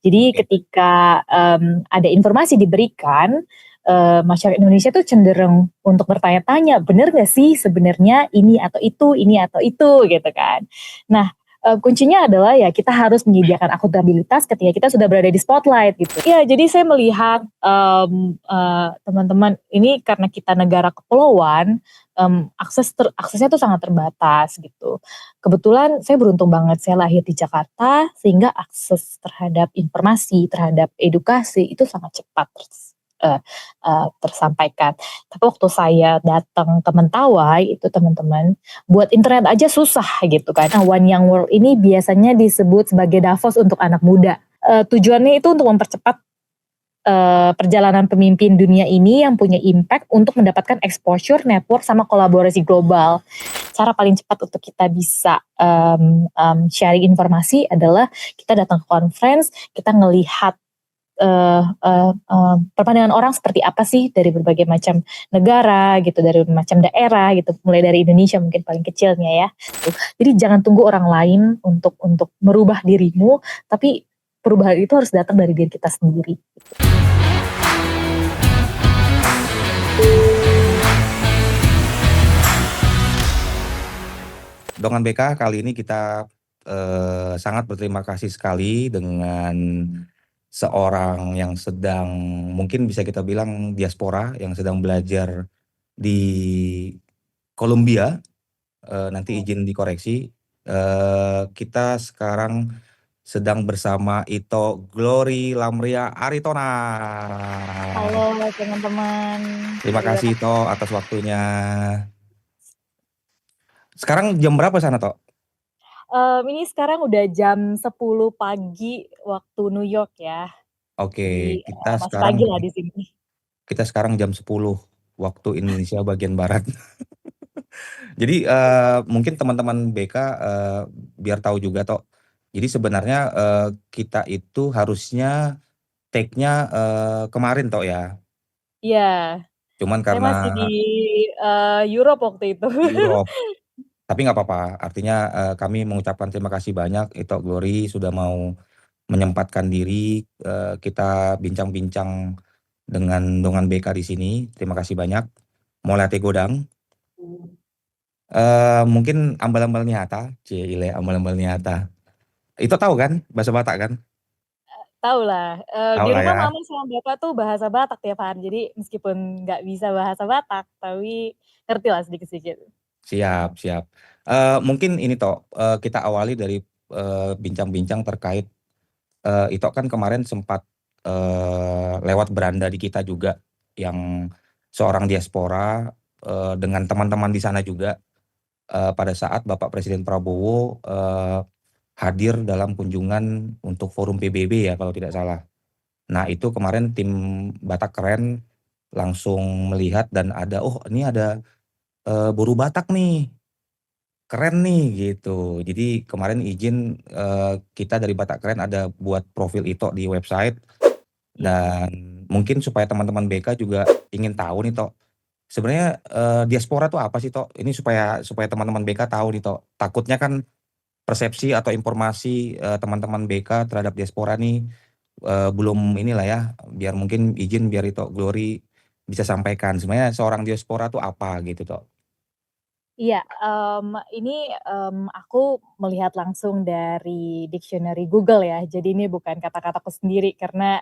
Jadi Oke. ketika ada informasi diberikan, masyarakat Indonesia tuh cenderung untuk bertanya-tanya, bener nggak sih sebenarnya ini atau itu gitu kan. Nah, kuncinya adalah ya kita harus menyediakan akuntabilitas ketika kita sudah berada di spotlight gitu. Ya jadi saya melihat, teman-teman ini karena kita negara kepulauan, aksesnya tuh sangat terbatas gitu. Kebetulan saya beruntung banget saya lahir di Jakarta sehingga akses terhadap informasi, terhadap edukasi itu sangat cepat eee tersampaikan. Tapi waktu saya datang ke Mentawai itu teman-teman, buat internet aja susah gitu kan. Nah, One Young World ini biasanya disebut sebagai Davos untuk anak muda. Tujuannya itu untuk mempercepat, perjalanan pemimpin dunia ini yang punya impact untuk mendapatkan exposure, network, sama kolaborasi global. Cara paling cepat untuk kita bisa, sharing informasi adalah kita datang ke conference, kita ngelihat, perpandangan orang seperti apa sih dari berbagai macam negara gitu, dari macam daerah gitu, mulai dari Indonesia mungkin paling kecilnya ya, gitu. Jadi jangan tunggu orang lain untuk merubah dirimu, tapi perubahan itu harus datang dari diri kita sendiri. Dongan BK kali ini kita, sangat berterima kasih sekali dengan seorang yang sedang mungkin bisa kita bilang diaspora, yang sedang belajar di Columbia, nanti izin dikoreksi. Kita sekarang sedang bersama Ito Glory Lamria Aritona. Halo teman-teman. Terima kasih Ito atas waktunya. Sekarang jam berapa sana, Tok? Ini sekarang udah jam 10 pagi waktu New York ya. Oke, Jadi, masih pagi lah di sini. kita sekarang jam 10 waktu Indonesia bagian barat. Jadi, mungkin teman-teman BK, biar tahu juga, Tok. Jadi sebenarnya, kita itu harusnya take-nya, kemarin, Tok, ya. Iya, Cuman saya karena masih di, Europe waktu itu. di Europe, tapi nggak apa-apa. Artinya, kami mengucapkan terima kasih banyak Ito Glory sudah mau menyempatkan diri, kita bincang-bincang dengan BK di sini. Terima kasih banyak. Mola te godang. Mungkin ambal-ambal niata, cile ambal-ambal niata. Itu tahu kan bahasa Batak kan? Tahu lah, Tahu di lah rumah ya. mama sama bapak tuh bahasa Batak tiap hari, jadi meskipun nggak bisa bahasa Batak, tapi ngerti lah sedikit-sedikit. Siap, siap. Mungkin ini Tok, kita awali dari, bincang-bincang terkait, Ito kan kemarin sempat, lewat beranda di kita juga, yang seorang diaspora, dengan teman-teman di sana juga, pada saat Bapak Presiden Prabowo, hadir dalam kunjungan untuk forum PBB ya kalau tidak salah. Nah itu kemarin tim Batak Keren langsung melihat dan ada, "Oh ini ada, buruh Batak nih, keren nih," gitu. Jadi kemarin izin, kita dari Batak Keren ada buat profil Ito di website Iya. dan mungkin supaya teman-teman BK juga ingin tahu nih Tok, sebenarnya, diaspora tuh apa sih Tok? Ini supaya supaya teman-teman BK tahu nih Tok. Takutnya kan persepsi atau informasi, teman-teman BK terhadap diaspora nih, belum inilah ya, biar mungkin izin biar Ito Glory bisa sampaikan, sebenarnya seorang diaspora tuh apa gitu Tok? Iya, ini, aku melihat langsung dari dictionary Google ya, jadi ini bukan kata-kataku sendiri karena,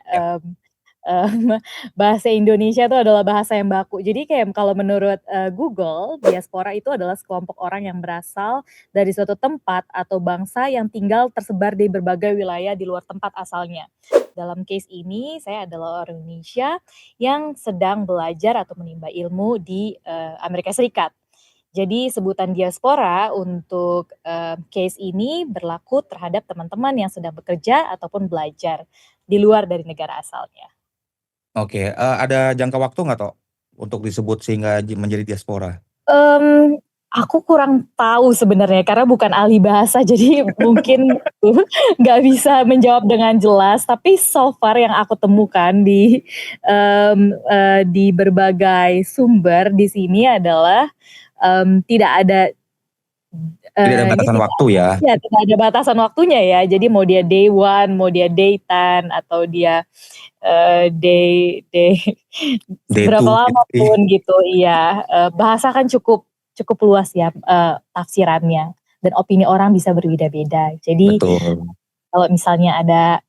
Ya. bahasa Indonesia itu adalah bahasa yang baku. Jadi kayak kalau menurut, Google, diaspora itu adalah sekelompok orang yang berasal dari suatu tempat atau bangsa yang tinggal tersebar di berbagai wilayah di luar tempat asalnya. Dalam case ini, saya adalah orang Indonesia yang sedang belajar atau menimba ilmu di, Amerika Serikat. Jadi sebutan diaspora untuk, case ini berlaku terhadap teman-teman yang sedang bekerja ataupun belajar di luar dari negara asalnya. Oke, ada jangka waktu nggak Tok, untuk disebut sehingga menjadi diaspora? Aku kurang tahu sebenarnya karena bukan ahli bahasa jadi mungkin nggak bisa menjawab dengan jelas, tapi so far yang aku temukan di berbagai sumber di sini adalah, tidak ada Tidak ada Ini batasan tidak waktu ya? ya tidak ada batasan waktunya ya. Jadi mau dia day one, mau dia day 10, atau dia, day day Day berapa 2 lama gitu sih. pun gitu, iya. Bahasa kan cukup cukup luas ya, tafsirannya, dan opini orang bisa berbeda-beda. Jadi Betul. kalau misalnya ada,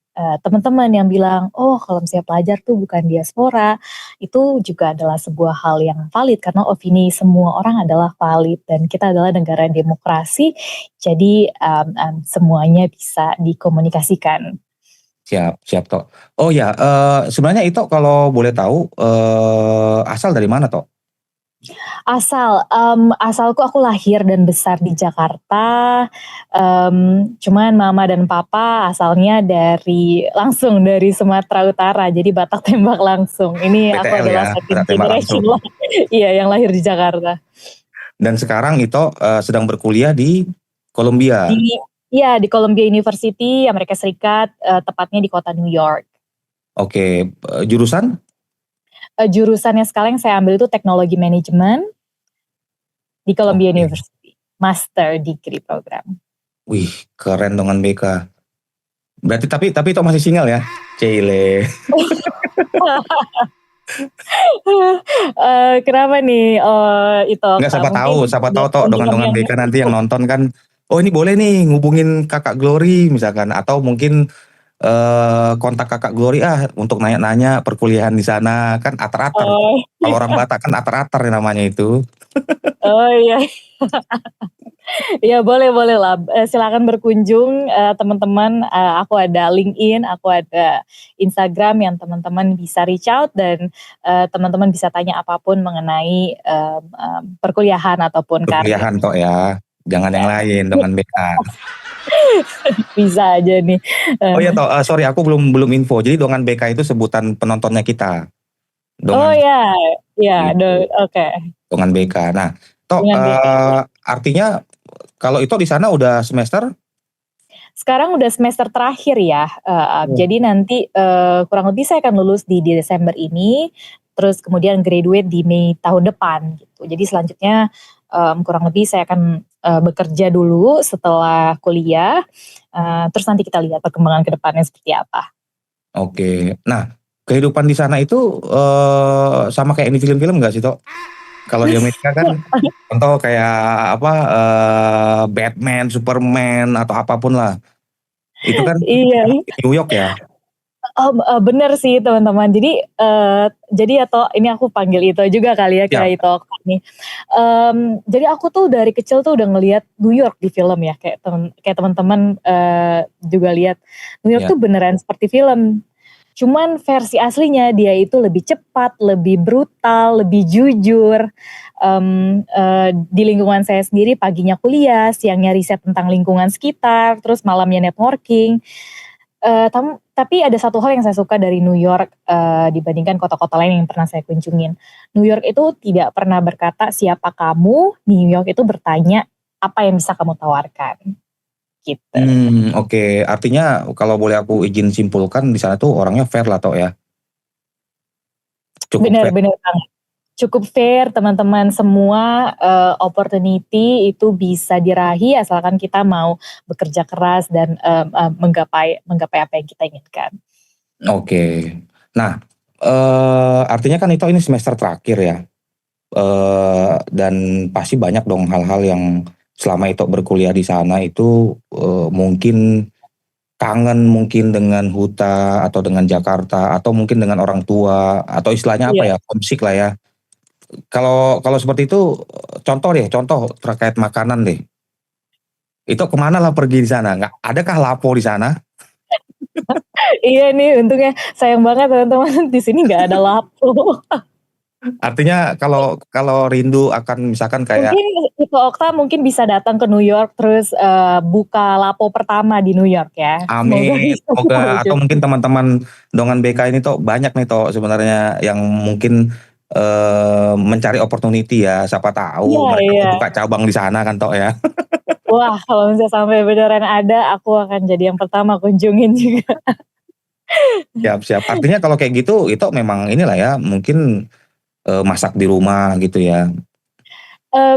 teman-teman yang bilang, "Oh, kalau misalnya pelajar tuh bukan diaspora," itu juga adalah sebuah hal yang valid karena opini semua orang adalah valid dan kita adalah negara demokrasi, jadi, semuanya bisa dikomunikasikan. Siap siap, Tok. Oh ya, sebenarnya itu kalau boleh tahu, asal dari mana, Tok? Asalku aku lahir dan besar di Jakarta, cuman mama dan papa asalnya langsung dari Sumatera Utara, jadi Batak tembak langsung. Ini aku BTL adalah ya, second Batak tembak generation langsung. lah, iya, yang lahir di Jakarta. Dan sekarang Ito, sedang berkuliah di Columbia? Di Columbia University, Amerika Serikat, tepatnya di kota New York. Oke, jurusan? Jurusannya sekarang yang saya ambil itu teknologi manajemen di Columbia Oke. University, master degree program. Wih, keren dong BK. Berarti tapi Ito masih single ya? Cile. Kenapa nih? Oh, itu Enggak, Kak, mungkin siapa tahu ada Tok kunjungan dongan-dongan yang BK nanti yang nonton kan, oh ini boleh nih ngubungin Kakak Glory misalkan, atau mungkin kontak Kakak Glory untuk nanya-nanya perkuliahan di sana, kan ater-ater. oh, Kalau orang Batak kan ater-ater namanya itu. oh iya. Ya boleh lah, silakan berkunjung, teman-teman, aku ada LinkedIn, aku ada Instagram yang teman-teman bisa reach out dan, teman-teman bisa tanya apapun mengenai, perkuliahan ataupun karir. Perkuliahan Tok ya, jangan yang Iya. lain dongan BK. Bisa aja nih, Oh iya eee Tok, sorry aku belum info. Jadi dongan BK itu sebutan penontonnya kita. oh Dongan ya, ya, gitu, oke, dongan BK. Nah, Tok, dengan BK. artinya kalau itu di sana udah semester? Sekarang udah semester terakhir ya, Oh. jadi nanti, kurang lebih saya akan lulus di Desember ini, terus kemudian graduate di Mei tahun depan gitu. Jadi selanjutnya, kurang lebih saya akan, bekerja dulu setelah kuliah, terus nanti kita lihat perkembangan ke depannya seperti apa. Oke. Nah, kehidupan di sana itu, sama kayak di film-film nggak sih, Tok? Kalau di Amerika kan contoh kayak apa, Batman, Superman, atau apapun lah. Itu kan Iya. di New York ya? Bener sih teman-teman. Jadi ya Tok, ini aku panggil Ito juga kali ya, kira Siap. Ito nih. Jadi aku tuh dari kecil tuh udah ngelihat New York di film ya, kayak teman-teman, juga lihat. New York Ya. tuh beneran seperti film. Cuman versi aslinya dia itu lebih cepat, lebih brutal, lebih jujur. Di lingkungan saya sendiri paginya kuliah, siangnya riset tentang lingkungan sekitar, terus malamnya networking. Tapi ada satu hal yang saya suka dari New York, dibandingkan kota-kota lain yang pernah saya kunjungin. New York itu tidak pernah berkata, "Siapa kamu?" New York itu bertanya, "Apa yang bisa kamu tawarkan?" Gitu. Oke. Artinya kalau boleh aku izin simpulkan di sana tuh orangnya fair lah, Tok ya? Cukup Bener fair. bener banget. Cukup fair, teman-teman semua, opportunity itu bisa diraih asalkan kita mau bekerja keras dan, menggapai menggapai apa yang kita inginkan. Oke. Nah, artinya kan itu ini semester terakhir ya? Dan pasti banyak dong hal-hal yang selama itu berkuliah di sana itu, mungkin kangen mungkin dengan Huta atau dengan Jakarta atau mungkin dengan orang tua atau istilahnya apa Iya. ya, homesick lah ya. Kalau seperti itu, contoh terkait makanan deh. Itu kemana lah pergi di sana? Nggak adakah lapo di sana? Iya nih, untungnya sayang banget teman-teman di sini nggak ada lapo. Artinya kalau kalau rindu akan misalkan kayak Mungkin Iko Okta mungkin bisa datang ke New York terus, buka lapo pertama di New York ya. Semoga amin, bisa semoga atau terwujud. mungkin teman-teman dongan BK ini Tok, banyak nih Tok sebenarnya yang mungkin, mencari opportunity ya, siapa Iya tahu mereka iya. mau buka cabang di sana kan Tok ya. Wah, kalau misalnya sampai beneran ada, aku akan jadi yang pertama kunjungin juga. Siap siap. Artinya kalau kayak gitu, itu memang inilah ya, mungkin, masak di rumah gitu ya.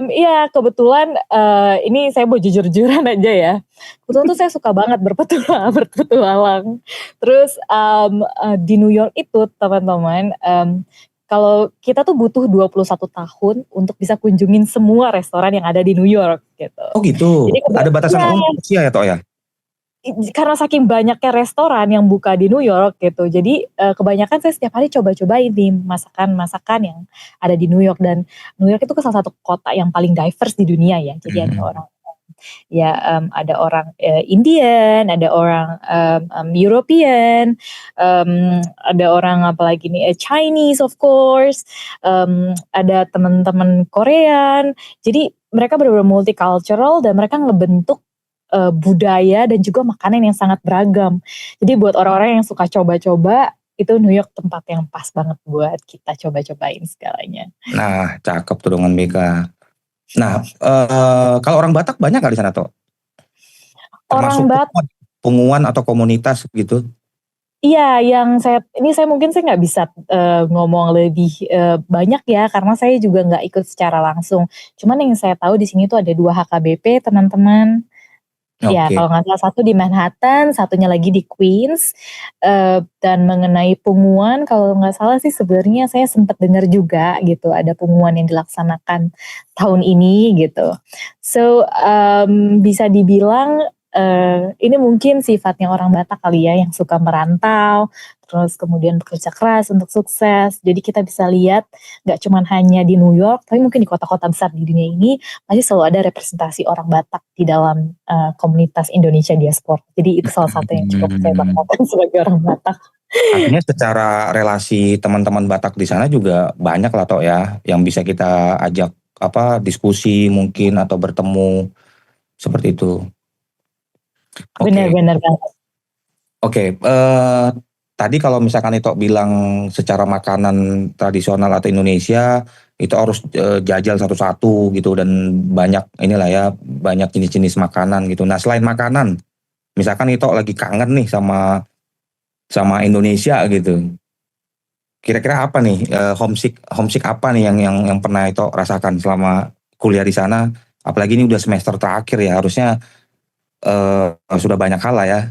Iya kebetulan, ini saya mau jujur-jujuran aja ya. Kebetulan tuh saya suka banget berpetualang. Terus, di New York itu teman-teman, kalau kita tuh butuh 21 tahun untuk bisa kunjungin semua restoran yang ada di New York gitu. Oh gitu, Jadi ada batasan iya. usia ya Tok ya? Karena saking banyaknya restoran yang buka di New York gitu, jadi, kebanyakan saya setiap hari coba-cobain nih masakan-masakan yang ada di New York dan New York itu kan salah satu kota yang paling diverse di dunia ya. Jadi ada Mhm. orang ya, ada orang, Indian, ada orang, European, ada orang apalagi nih, Chinese of course, ada teman-teman Korean. Jadi mereka benar-benar multicultural dan mereka ngebentuk, budaya dan juga makanan yang sangat beragam. Jadi buat orang-orang yang suka coba-coba, itu New York tempat yang pas banget buat kita coba-cobain segalanya. Nah, cakep tuh dengan Mega. Nah, kalau orang Batak banyak nggak di sana Tok? Termasuk Orang Batak punguan atau komunitas gitu? iya, saya mungkin nggak bisa, ngomong lebih, banyak ya, karena saya juga nggak ikut secara langsung. Cuman yang saya tahu di sini tuh ada 2 HKBP teman-teman. Ya Oke. kalau nggak salah satu di Manhattan, satunya lagi di Queens, dan mengenai punguan kalau nggak salah sih sebenarnya saya sempat dengar juga gitu, ada punguan yang dilaksanakan tahun ini gitu. So, bisa dibilang, ini mungkin sifatnya orang Batak kali ya yang suka merantau, terus kemudian bekerja keras untuk sukses. Jadi kita bisa lihat nggak cuman hanya di New York, tapi mungkin di kota-kota besar di dunia ini masih selalu ada representasi orang Batak di dalam, komunitas Indonesia diaspora. Jadi itu salah satu yang cukup saya Hmm. banggakan sebagai orang Batak. Artinya secara relasi teman-teman Batak di sana juga banyak lah Tok ya, yang bisa kita ajak apa diskusi mungkin atau bertemu seperti itu. Benar Oke. benar banget. Oke, tadi kalau misalkan Ito bilang secara makanan tradisional atau Indonesia itu harus jajal satu-satu gitu dan banyak inilah ya banyak jenis-jenis makanan gitu. Nah selain makanan, misalkan Ito lagi kangen nih sama sama Indonesia gitu. Kira-kira apa nih homesick homesick apa nih yang pernah Ito rasakan selama kuliah di sana? Apalagi ini udah semester terakhir ya harusnya sudah banyak hal lah ya.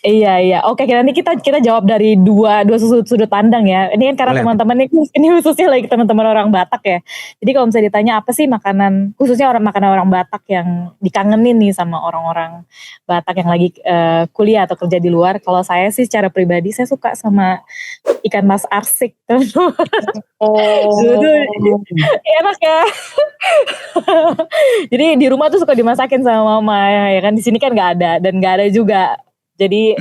Iya iya. Oke, nanti kita kita jawab dari dua sudut pandang ya. Ini kan karena Boleh. teman-teman ini khususnya lagi teman-teman orang Batak ya. Jadi kalau misalnya ditanya apa sih makanan khususnya makanan orang Batak yang dikangenin nih sama orang-orang Batak yang lagi, kuliah atau kerja di luar. Kalau saya sih secara pribadi saya suka sama ikan mas arsik teman-teman. Dulu tuh Oh. enak ya. Jadi di rumah tuh suka dimasakin sama mama ya kan. Di sini kan nggak ada dan nggak ada juga. Jadi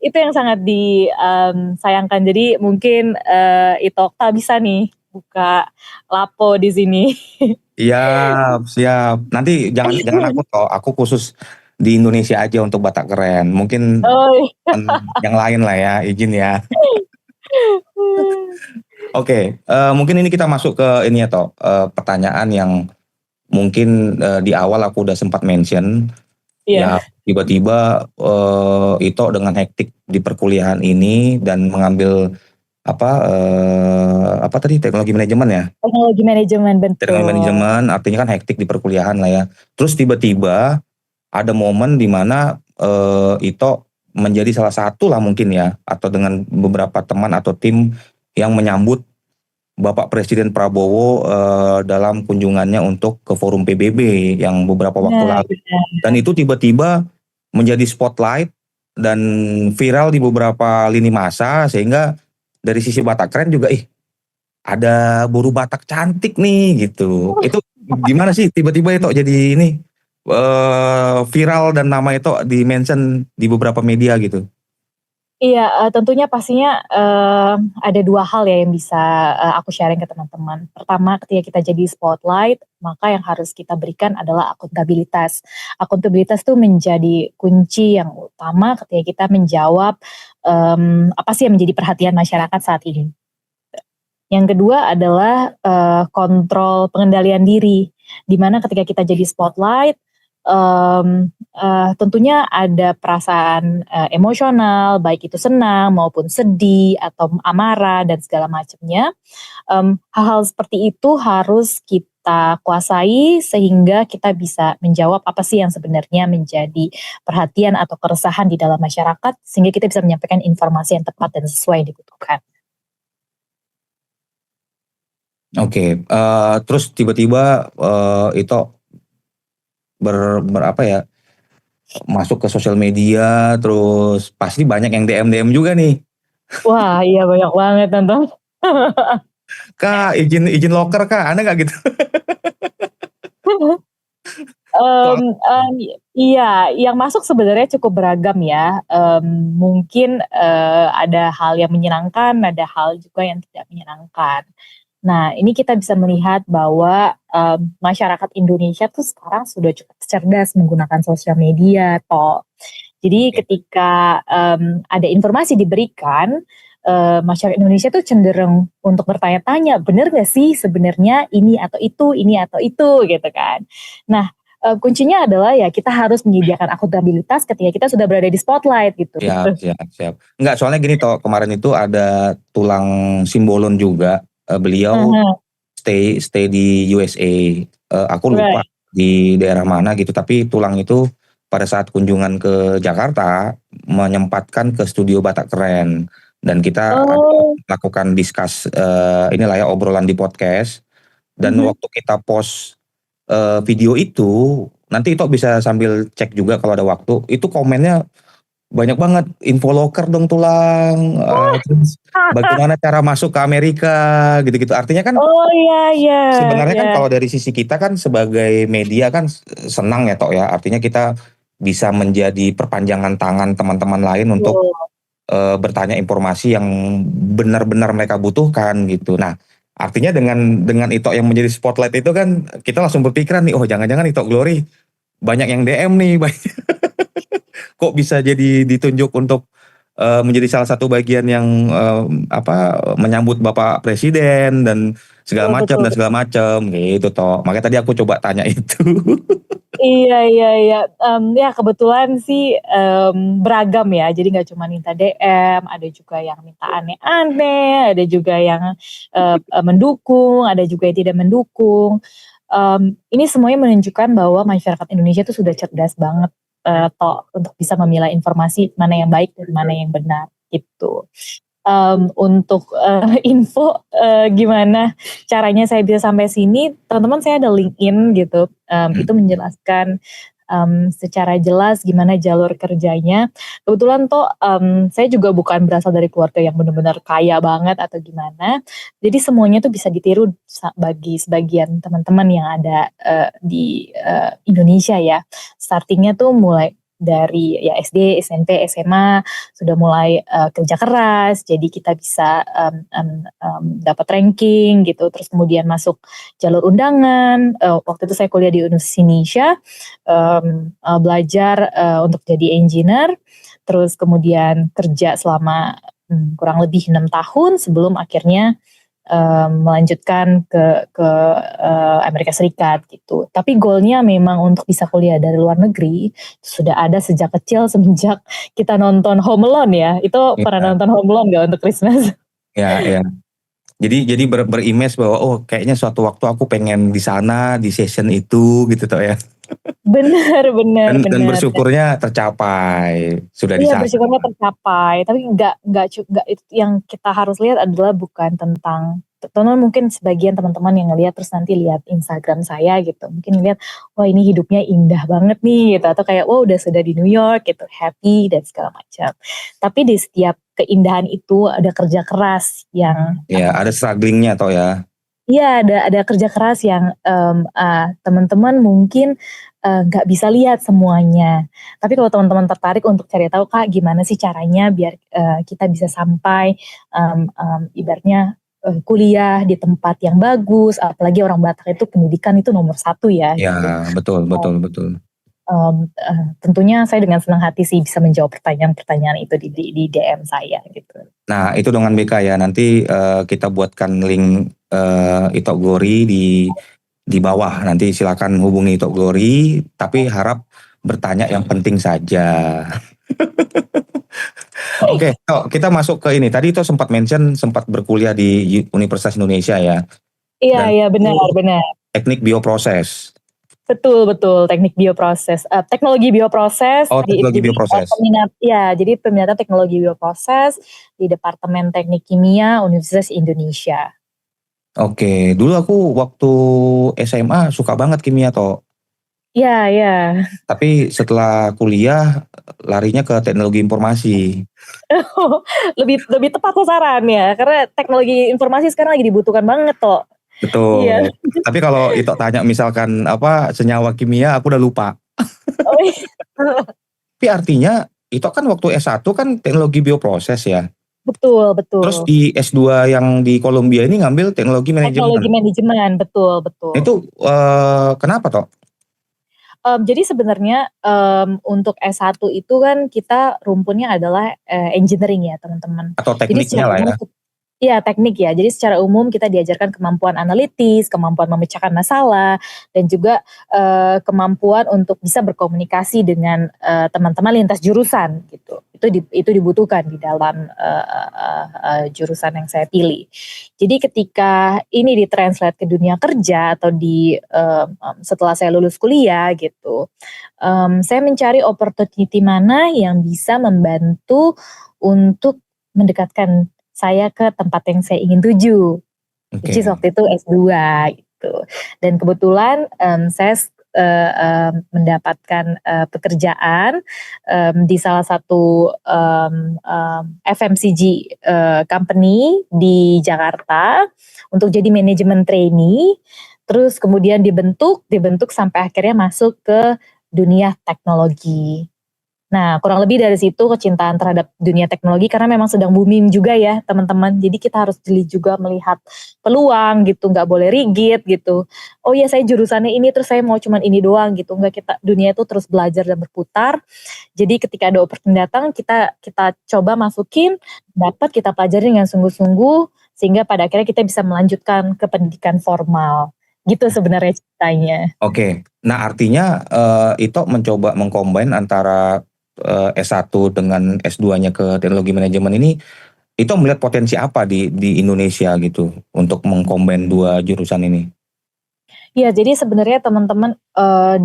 itu yang sangat disayangkan. Jadi mungkin, Itokta bisa nih buka lapo di sini. Siap, siap. Nanti jangan jangan aku toh, aku khusus di Indonesia aja untuk Batak Keren. Mungkin Oh. yang lain lah ya, izin ya. Oke, mungkin ini kita masuk ke ini ya toh, pertanyaan yang mungkin di awal aku udah sempat mention, ya Iya, tiba-tiba Ito dengan hektik di perkuliahan ini dan mengambil apa tadi teknologi manajemen ya? teknologi manajemen Teknologi betul. manajemen artinya kan hektik di perkuliahan lah ya. Terus tiba-tiba ada momen di mana Ito menjadi salah satu lah mungkin ya atau dengan beberapa teman atau tim yang menyambut Bapak Presiden Prabowo dalam kunjungannya untuk ke forum PBB yang beberapa waktu Benar lalu benar. dan itu tiba-tiba menjadi spotlight dan viral di beberapa lini masa sehingga dari sisi Batak Keren juga ada buru Batak cantik nih gitu. Itu gimana sih tiba-tiba itu jadi ini viral dan nama itu di-mention di beberapa media gitu? Iya, tentunya pastinya, ada 2 hal ya yang bisa, aku sharing ke teman-teman. Pertama ketika kita jadi spotlight, maka yang harus kita berikan adalah akuntabilitas. Akuntabilitas tuh menjadi kunci yang utama ketika kita menjawab, apa sih yang menjadi perhatian masyarakat saat ini. Yang kedua adalah, kontrol pengendalian diri, di mana ketika kita jadi spotlight, tentunya ada perasaan, emosional, baik itu senang maupun sedih atau amarah dan segala macamnya. Hal-hal seperti itu harus kita kita kuasai sehingga kita bisa menjawab apa sih yang sebenarnya menjadi perhatian atau keresahan di dalam masyarakat sehingga kita bisa menyampaikan informasi yang tepat dan sesuai yang dibutuhkan. Oke, terus tiba-tiba itu apa ya, masuk ke sosial media, terus pasti banyak yang DM juga nih. Wah, iya banyak banget nonton. Kak, izin loker kak, ada nggak gitu? Iya, yang masuk sebenarnya cukup beragam ya. Mungkin ada hal yang menyenangkan, ada hal juga yang tidak menyenangkan. Nah, ini kita bisa melihat bahwa masyarakat Indonesia tuh sekarang sudah cukup cerdas menggunakan sosial media, toh. Jadi ketika ada informasi diberikan, masyarakat Indonesia tuh cenderung untuk bertanya-tanya, bener gak sih sebenarnya ini atau itu gitu kan. Nah, kuncinya adalah ya kita harus menyediakan akuntabilitas ketika kita sudah berada di spotlight gitu. Siap. Enggak, soalnya gini toh, kemarin itu ada tulang Simbolon juga, beliau stay di USA, aku lupa Right. di daerah mana gitu, tapi tulang itu pada saat kunjungan ke Jakarta menyempatkan ke studio Batak Keren, dan kita lakukan discuss inilah ya, obrolan di podcast, dan waktu kita post video itu, nanti Ito bisa sambil cek juga kalau ada waktu, itu komennya banyak banget, info loker dong tulang, terus bagaimana cara masuk ke Amerika gitu-gitu. Artinya kan Oh iya. sebenarnya kan kalau dari sisi kita kan sebagai media kan senang ya Tok ya, artinya kita bisa menjadi perpanjangan tangan teman-teman lain untuk bertanya informasi yang benar-benar mereka butuhkan gitu. Nah, artinya dengan Ito yang menjadi spotlight itu kan kita langsung berpikiran nih, oh jangan-jangan Ito Glory banyak yang DM nih, kok bisa jadi ditunjuk untuk menjadi salah satu bagian yang menyambut Bapak Presiden dan segala Betul. macam gitu toh. Makanya tadi aku coba tanya itu. Iya. Ya kebetulan sih beragam ya. Jadi nggak cuma minta DM, ada juga yang minta aneh-aneh, ada juga yang mendukung, ada juga yang tidak mendukung. Ini semuanya menunjukkan bahwa masyarakat Indonesia itu sudah cerdas banget toh untuk bisa memilah informasi mana yang baik dan mana yang benar gitu. Untuk info gimana caranya saya bisa sampai sini, teman-teman saya ada LinkedIn gitu, itu menjelaskan secara jelas gimana jalur kerjanya. Kebetulan tuh saya juga bukan berasal dari keluarga yang benar-benar kaya banget atau gimana, jadi semuanya tuh bisa ditiru bagi sebagian teman-teman yang ada di Indonesia ya. Startingnya tuh mulai dari ya SD, SMP, SMA sudah mulai kerja keras, jadi kita bisa dapat ranking gitu, terus kemudian masuk jalur undangan. Waktu itu saya kuliah di Universitas Indonesia, belajar untuk jadi engineer, terus kemudian kerja selama kurang lebih 6 tahun sebelum akhirnya melanjutkan ke Amerika Serikat gitu. Tapi goalnya memang untuk bisa kuliah dari luar negeri sudah ada sejak kecil, semenjak kita nonton Home Alone ya. Itu pernah nonton Home Alone gak untuk Christmas? Ya. Jadi berimage bahwa oh kayaknya suatu waktu aku pengen di sana di session itu gitu toh ya. Benar. Dan bersyukurnya tercapai, sudah di Iya, sana. bersyukurnya tercapai, tapi nggak itu yang kita harus lihat adalah bukan tentang teman mungkin sebagian teman-teman yang ngelihat terus nanti lihat Instagram saya gitu, mungkin lihat wah ini hidupnya indah banget nih gitu, atau kayak wah udah sudah di New York gitu, happy dan segala macam. Tapi di setiap keindahan itu ada kerja keras yang Ya, ada strugglingnya toh ya. iya, ada kerja keras yang teman-teman mungkin nggak bisa lihat semuanya. Tapi kalau teman-teman tertarik untuk cari tahu Kak gimana sih caranya biar kita bisa sampai ibaratnya kuliah di tempat yang bagus, apalagi orang Batak itu pendidikan itu nomor 1 ya Ya, gitu. betul. Tentunya saya dengan senang hati sih bisa menjawab pertanyaan-pertanyaan itu di DM saya gitu. Nah, itu dengan BK ya. Nanti kita buatkan link Ito Glory di bawah. Nanti silakan hubungi Ito Glory, tapi harap bertanya yang penting saja. Oke, Tok, kita masuk ke ini. Tadi Ito sempat mention sempat berkuliah di Universitas Indonesia ya. Dan Iya benar. teknik bioproses. Betul betul, teknik bioproses, teknologi bioproses Oh, teknologi jadi, bioproses. jadi peminatan teknologi bioproses di Departemen Teknik Kimia Universitas Indonesia. Oke, dulu aku waktu SMA suka banget kimia toh. Iya iya. Tapi setelah kuliah larinya ke teknologi informasi. Lebih lebih tepat sasaran ya, karena teknologi informasi sekarang lagi dibutuhkan banget toh. Iya. Betul. Tapi kalau Ito tanya misalkan apa senyawa kimia aku udah lupa. Oh iya. Tapi artinya Ito kan waktu S1 kan teknologi bioproses ya. Betul Terus betul. di S2 yang di Columbia ini ngambil teknologi Teknologi manajemen. manajemen, betul betul. Itu kenapa toh? Jadi sebenarnya, untuk S1 itu kan kita rumpunnya adalah, engineering ya teman-teman. Atau Jadi tekniknya secara lah umum ya. iya teknik ya, jadi secara umum kita diajarkan kemampuan analitis, kemampuan memecahkan masalah, dan juga, kemampuan untuk bisa berkomunikasi dengan, teman-teman lintas jurusan gitu. Itu dibutuhkan di dalam, jurusan yang saya pilih. Jadi ketika ini ditranslate ke dunia kerja atau setelah saya lulus kuliah gitu, saya mencari opportunity mana yang bisa membantu untuk mendekatkan saya ke tempat yang saya ingin tuju, which is Oke. waktu itu S2 gitu. Dan kebetulan, saya mendapatkan, pekerjaan, di salah satu, FMCG, company di Jakarta untuk jadi manajemen trainee, terus kemudian dibentuk sampai akhirnya masuk ke dunia teknologi. Nah, kurang lebih dari situ kecintaan terhadap dunia teknologi karena memang sedang booming juga ya teman-teman. Jadi kita harus jeli juga melihat peluang gitu, nggak boleh rigid gitu. Oh iya saya jurusannya ini terus saya mau cuman ini doang gitu. Nggak, kita dunia itu terus belajar dan berputar. Jadi ketika ada opportunity datang kita kita coba masukin, dapat kita pelajari dengan sungguh-sungguh sehingga pada akhirnya kita bisa melanjutkan ke pendidikan formal. Gitu sebenarnya ceritanya. Oke. Nah, artinya Ito mencoba mengcombine antara S1 dengan S2-nya ke teknologi manajemen ini, Ito melihat potensi apa di Indonesia gitu untuk mengcombine dua jurusan ini? Ya, jadi sebenarnya teman-teman,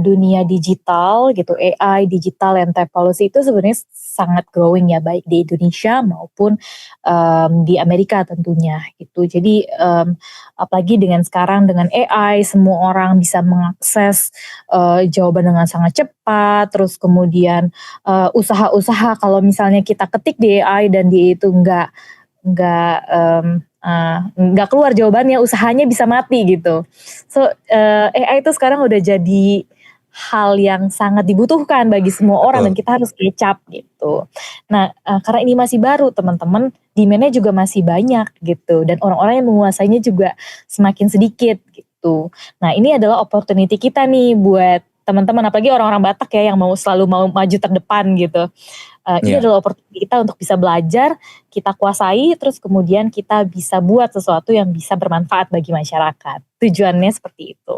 dunia digital gitu, AI, digital and tech policy itu sebenarnya sangat growing ya, baik di Indonesia maupun, di Amerika tentunya gitu. Jadi, apalagi dengan sekarang dengan AI semua orang bisa mengakses, jawaban dengan sangat cepat, terus kemudian, usaha-usaha kalau misalnya kita ketik di AI dan dia itu nggak keluar jawabannya, usahanya bisa mati gitu. So, AI itu sekarang udah jadi hal yang sangat dibutuhkan bagi semua orang dan Betul. kita harus catch gitu. Nah, karena ini masih baru teman-teman, demand-nya juga masih banyak gitu dan orang-orang yang menguasainya juga semakin sedikit gitu. Nah, ini adalah opportunity kita nih buat teman-teman, apalagi orang-orang Batak ya yang selalu mau maju terdepan gitu. Ini Iya. adalah opportunity kita untuk bisa belajar, kita kuasai, terus kemudian kita bisa buat sesuatu yang bisa bermanfaat bagi masyarakat. Tujuannya seperti itu.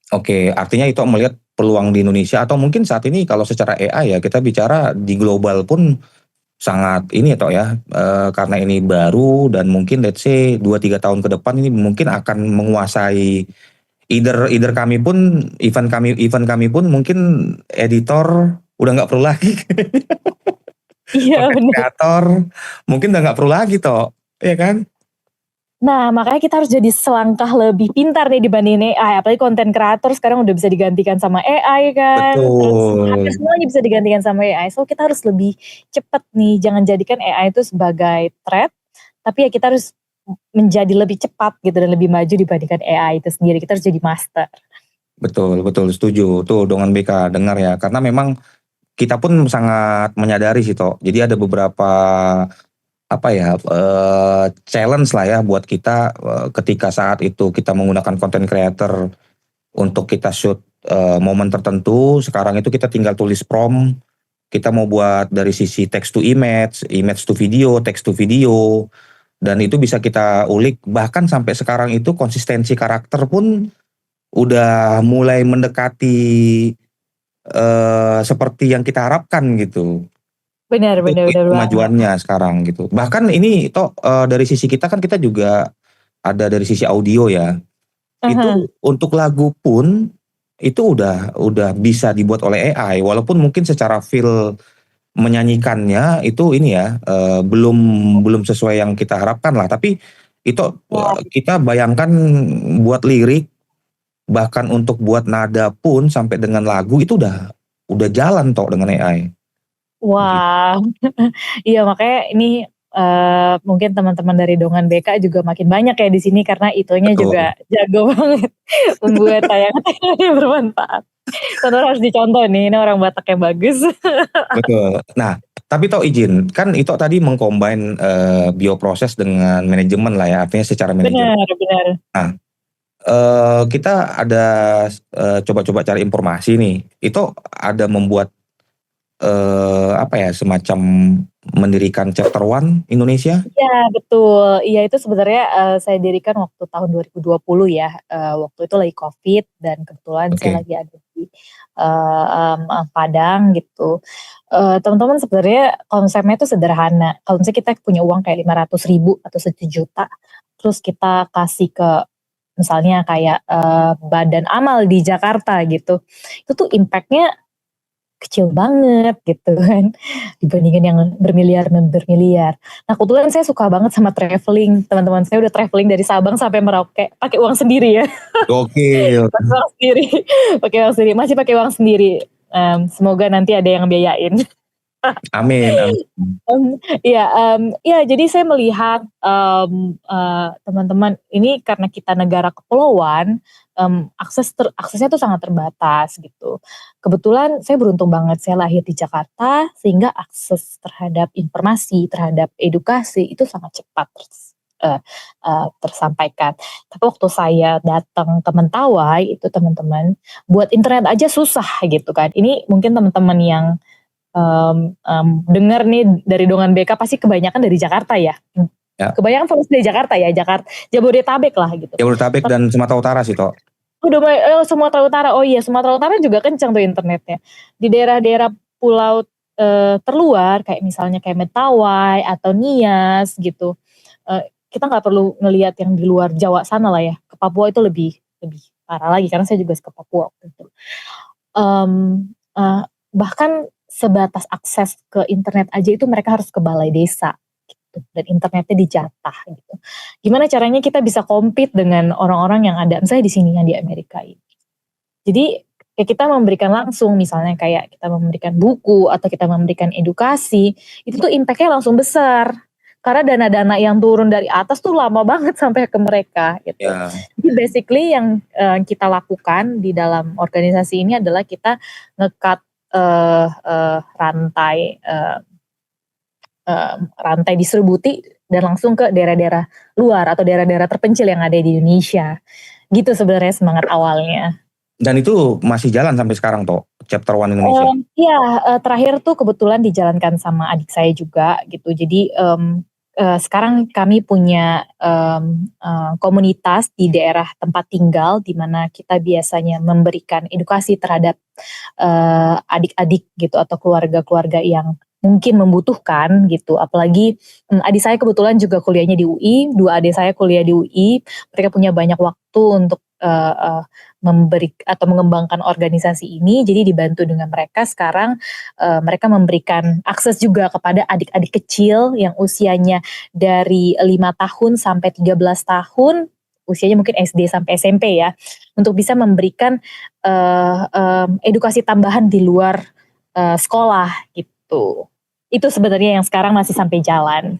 Oke, artinya Ito melihat peluang di Indonesia atau mungkin saat ini kalau secara AI ya kita bicara di global pun sangat ini ya Tok ya, karena ini baru dan mungkin let's say 2-3 tahun ke depan ini mungkin akan menguasai either either kami pun event kami pun mungkin editor udah nggak perlu lagi. Iya Konten benar. kreator mungkin udah nggak perlu lagi Tok, iya kan? Nah, makanya kita harus jadi selangkah lebih pintar nih dibandingin AI, apalagi konten kreator sekarang udah bisa digantikan sama AI kan, terus hampir Betul, semuanya bisa digantikan sama AI. So, kita harus lebih cepat nih, jangan jadikan AI itu sebagai threat, tapi ya kita harus menjadi lebih cepat gitu dan lebih maju dibandingkan AI itu sendiri, kita harus jadi master. betul betul setuju, tuh dengan BK dengar ya, karena memang kita pun sangat menyadari sih Tok, jadi ada beberapa apa ya, challenge lah ya buat kita, ketika saat itu kita menggunakan content creator untuk kita shoot, momen tertentu, sekarang itu kita tinggal tulis prompt, kita mau buat dari sisi text to image, image to video, text to video, dan itu bisa kita ulik, bahkan sampai sekarang itu konsistensi karakter pun udah mulai mendekati, seperti yang kita harapkan gitu. Benar benar Itu benar banget. kemajuannya sekarang gitu. Bahkan ini Tok, dari sisi kita kan kita juga ada dari sisi audio ya. Aha. Itu untuk lagu pun itu udah bisa dibuat oleh AI, walaupun mungkin secara feel menyanyikannya itu ini ya, belum belum sesuai yang kita harapkan lah, tapi itu, Wah, kita bayangkan buat lirik, bahkan untuk buat nada pun sampai dengan lagu itu udah jalan toh dengan AI, gitu. wah. Iya makanya ini, mungkin teman-teman dari Dongan BK juga makin banyak ya di sini karena itunya Betul juga jago banget membuat tayangan yang bermanfaat. Tonton harus dicontoh nih, ini orang Batak yang bagus. betul. Nah, tapi Tok izin, kan Ito tadi meng-combine, bioproses dengan manajemen lah ya, artinya secara manajemen. Benar benar. Nah, kita ada, coba-coba cari informasi nih, Ito ada membuat, apa ya, semacam mendirikan Chapter One Indonesia? Iya betul, iya itu sebenarnya, saya dirikan waktu tahun 2020 ya, waktu itu lagi Covid dan kebetulan saya Oke. lagi ada di, Padang gitu. Teman-teman sebenarnya konsepnya itu sederhana, kalau misalnya kita punya uang kayak 500.000 atau 1 juta, terus kita kasih ke misalnya kayak, badan amal di Jakarta gitu, itu tuh impact-nya kecil banget gitu kan, dibandingin yang bermiliar dan bermiliar. Nah kebetulan saya suka banget sama travelling, teman-teman saya udah travelling dari Sabang sampai Merauke, pakai uang sendiri ya, Gokil. pakai uang sendiri pakai uang sendiri, masih pakai uang sendiri, semoga nanti ada yang biayain. Amin amin. Iya, iya jadi saya melihat, teman-teman ini karena kita negara kepulauan, aksesnya tuh sangat terbatas gitu. Kebetulan saya beruntung banget saya lahir di Jakarta sehingga akses terhadap informasi, terhadap edukasi itu sangat cepat eee tersampaikan. Tapi waktu saya datang ke Mentawai itu teman-teman, buat internet aja susah gitu kan. Ini mungkin teman-teman yang dengar nih dari Dongan BK pasti kebanyakan dari Jakarta ya? Ya, Kebanyakan fokus dari Jakarta ya, Jabodetabek lah gitu. Jabodetabek Tapi dan Sumatera Utara sih, Tok. Sumatera Utara, oh iya Sumatera Utara juga kencang tuh internetnya. Di daerah-daerah pulau, terluar kayak misalnya kayak Mentawai atau Nias gitu, kita nggak perlu ngelihat yang di luar Jawa sana lah ya, ke Papua itu lebih lebih parah lagi karena saya juga ke Papua waktu itu. Bahkan sebatas akses ke internet aja itu mereka harus ke balai desa gitu, dan internetnya dijatah gitu. Gimana caranya kita bisa compete dengan orang-orang yang ada misalnya di sini yang di Amerika ini. Jadi ya kita memberikan langsung misalnya kayak kita memberikan buku atau kita memberikan edukasi, itu tuh impact-nya langsung besar. Karena dana-dana yang turun dari atas tuh lama banget sampai ke mereka gitu. Ya, Jadi basically yang, kita lakukan di dalam organisasi ini adalah kita nge-cut, rantai, rantai distribusi dan langsung ke daerah-daerah luar atau daerah-daerah terpencil yang ada di Indonesia. Gitu sebenarnya semangat awalnya. dan itu masih jalan sampai sekarang, Tok, Chapter One Indonesia? Iya, terakhir tuh kebetulan dijalankan sama adik saya juga gitu. Jadi, sekarang kami punya, komunitas di daerah tempat tinggal di mana kita biasanya memberikan edukasi terhadap, adik-adik gitu atau keluarga-keluarga yang mungkin membutuhkan gitu. Apalagi, adik saya kebetulan juga kuliahnya di UI, 2 adik saya kuliah di UI, mereka punya banyak waktu untuk, eee eee, memberi atau mengembangkan organisasi ini, jadi dibantu dengan mereka sekarang, mereka memberikan akses juga kepada adik-adik kecil yang usianya dari 5 tahun sampai 13 tahun, usianya mungkin SD sampai SMP ya, untuk bisa memberikan, edukasi tambahan di luar, sekolah gitu. Itu sebenarnya yang sekarang masih sampai jalan.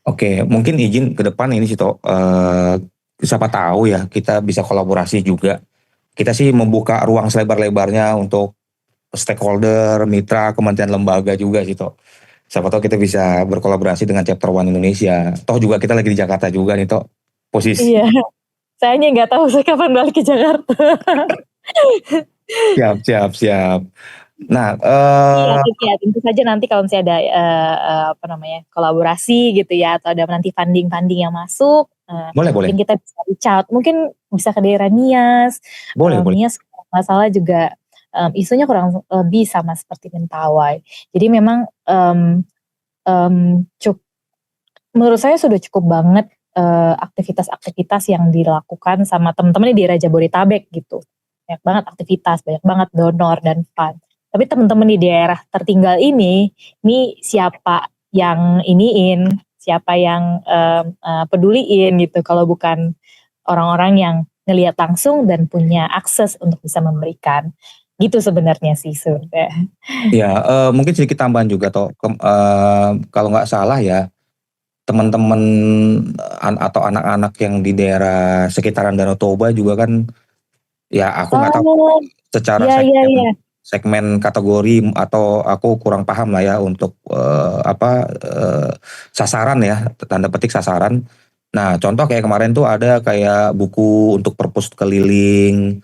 Oke, mungkin izin ke depan ini sih, Tok, siapa tahu ya kita bisa kolaborasi juga. Kita sih membuka ruang selebar-lebarnya untuk stakeholder, mitra, kementerian lembaga juga sih, Tok. Siapa tahu kita bisa berkolaborasi dengan Chapter One Indonesia. Toh juga kita lagi di Jakarta juga nih, Tok. Posisi. Iya, sayanya nggak tahu saya kapan balik ke Jakarta. Siap siap siap. Nah, Iya, tentu saja nanti kalau misalnya ada, apa namanya, kolaborasi gitu ya atau ada nanti funding-funding yang masuk, boleh boleh. mungkin kita bisa reach out, mungkin bisa ke daerah Nias, Boleh boleh. Nias kalau nggak salah juga, isunya kurang lebih sama seperti Mentawai. Jadi memang, mmm mmm, cuk menurut saya sudah cukup banget, aktivitas-aktivitas yang dilakukan sama teman-teman di daerah Jabodetabek gitu. Banyak banget aktivitas, banyak banget donor dan fun. Tapi teman-teman di daerah tertinggal ini siapa yang siapa yang peduliin gitu kalau bukan orang-orang yang ngelihat langsung dan punya akses untuk bisa memberikan. Gitu sebenarnya sih sebenarnya. Ya, mungkin sedikit tambahan juga toh, kalau nggak salah ya, teman-teman atau anak-anak yang di daerah sekitaran Danau Toba juga kan, ya aku nggak tahu Oh, secara iya iya iya. segmen kategori atau aku kurang paham lah ya untuk sasaran ya, tanda petik sasaran. Nah, contoh kayak kemarin tuh ada kayak buku untuk perpus keliling,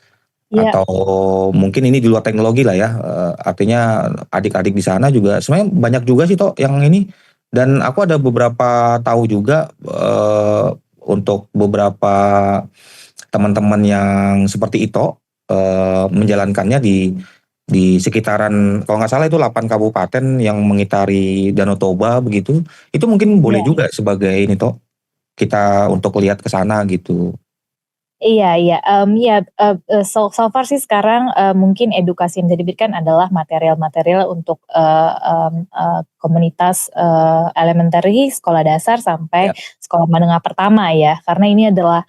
Iya, atau mungkin ini di luar teknologi lah ya, artinya adik-adik di sana juga sebenarnya banyak juga sih toh yang ini, dan aku ada beberapa tahu juga untuk beberapa teman-teman yang seperti itu menjalankannya di sekitaran, kalau nggak salah itu 8 kabupaten yang mengitari Danau Toba begitu, itu mungkin boleh iya. juga sebagai ini toh kita untuk lihat ke sana gitu. Iya iya, iya, so far sih sekarang, mungkin edukasi yang bisa diberikan adalah material-material untuk, komunitas, elementary, sekolah dasar, sampai Ya. sekolah menengah pertama ya. Karena ini adalah,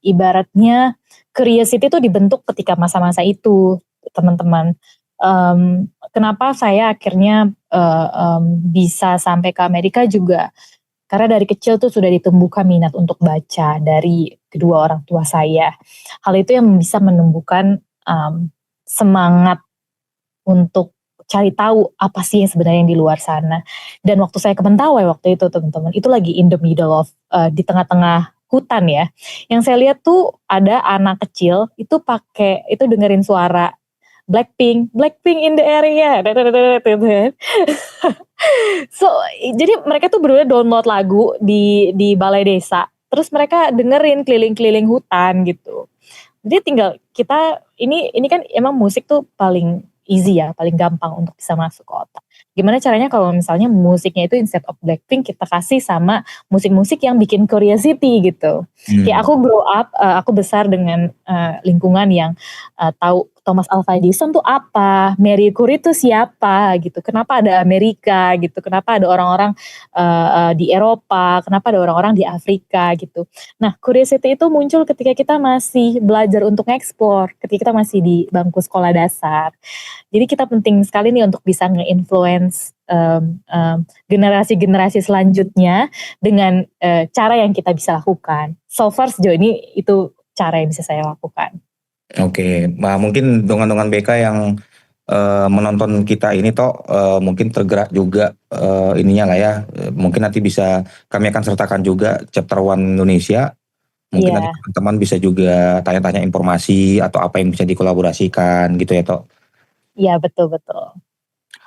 ibaratnya curiosity itu dibentuk ketika masa-masa itu, teman-teman. Kenapa saya akhirnya, bisa sampai ke Amerika juga karena dari kecil tuh sudah ditumbuhkan minat untuk baca dari kedua orang tua saya. Hal itu yang bisa menumbuhkan, semangat untuk cari tahu apa sih yang sebenarnya yang di luar sana. Dan waktu saya ke Mentawai waktu itu teman-teman, itu lagi in the middle of, di tengah-tengah hutan ya. Yang saya lihat tuh ada anak kecil itu itu dengerin suara Blackpink, "Blackpink in the area," gitu kan. So, jadi mereka tuh bener-bener download lagu di balai desa, terus mereka dengerin keliling-keliling hutan gitu. Jadi tinggal ini kan emang musik tuh paling easy ya, paling gampang untuk bisa masuk ke otak. Gimana caranya kalau misalnya musiknya itu instead of Blackpink kita kasih sama musik-musik yang bikin curiosity gitu. Kayak Hmm. aku grow up, aku besar dengan, lingkungan yang, tahu Thomas Alva Edison tuh apa, Marie Curie itu siapa gitu, kenapa ada Amerika gitu, kenapa ada orang-orang, di Eropa, kenapa ada orang-orang di Afrika gitu. Nah, curiosity itu muncul ketika kita masih belajar untuk ngeksplor, ketika kita masih di bangku sekolah dasar. Jadi kita penting sekali nih untuk bisa nge-influence, generasi-generasi selanjutnya dengan, cara yang kita bisa lakukan. So far sejauh ini itu cara yang bisa saya lakukan. Oke, nah mungkin dongan-dongan BK yang menonton kita ini toh mungkin tergerak juga ininya lah ya, mungkin nanti bisa kami akan sertakan juga chapter one Indonesia, mungkin nanti Iya, teman-teman bisa juga tanya-tanya informasi atau apa yang bisa dikolaborasikan gitu ya toh. iya betul betul.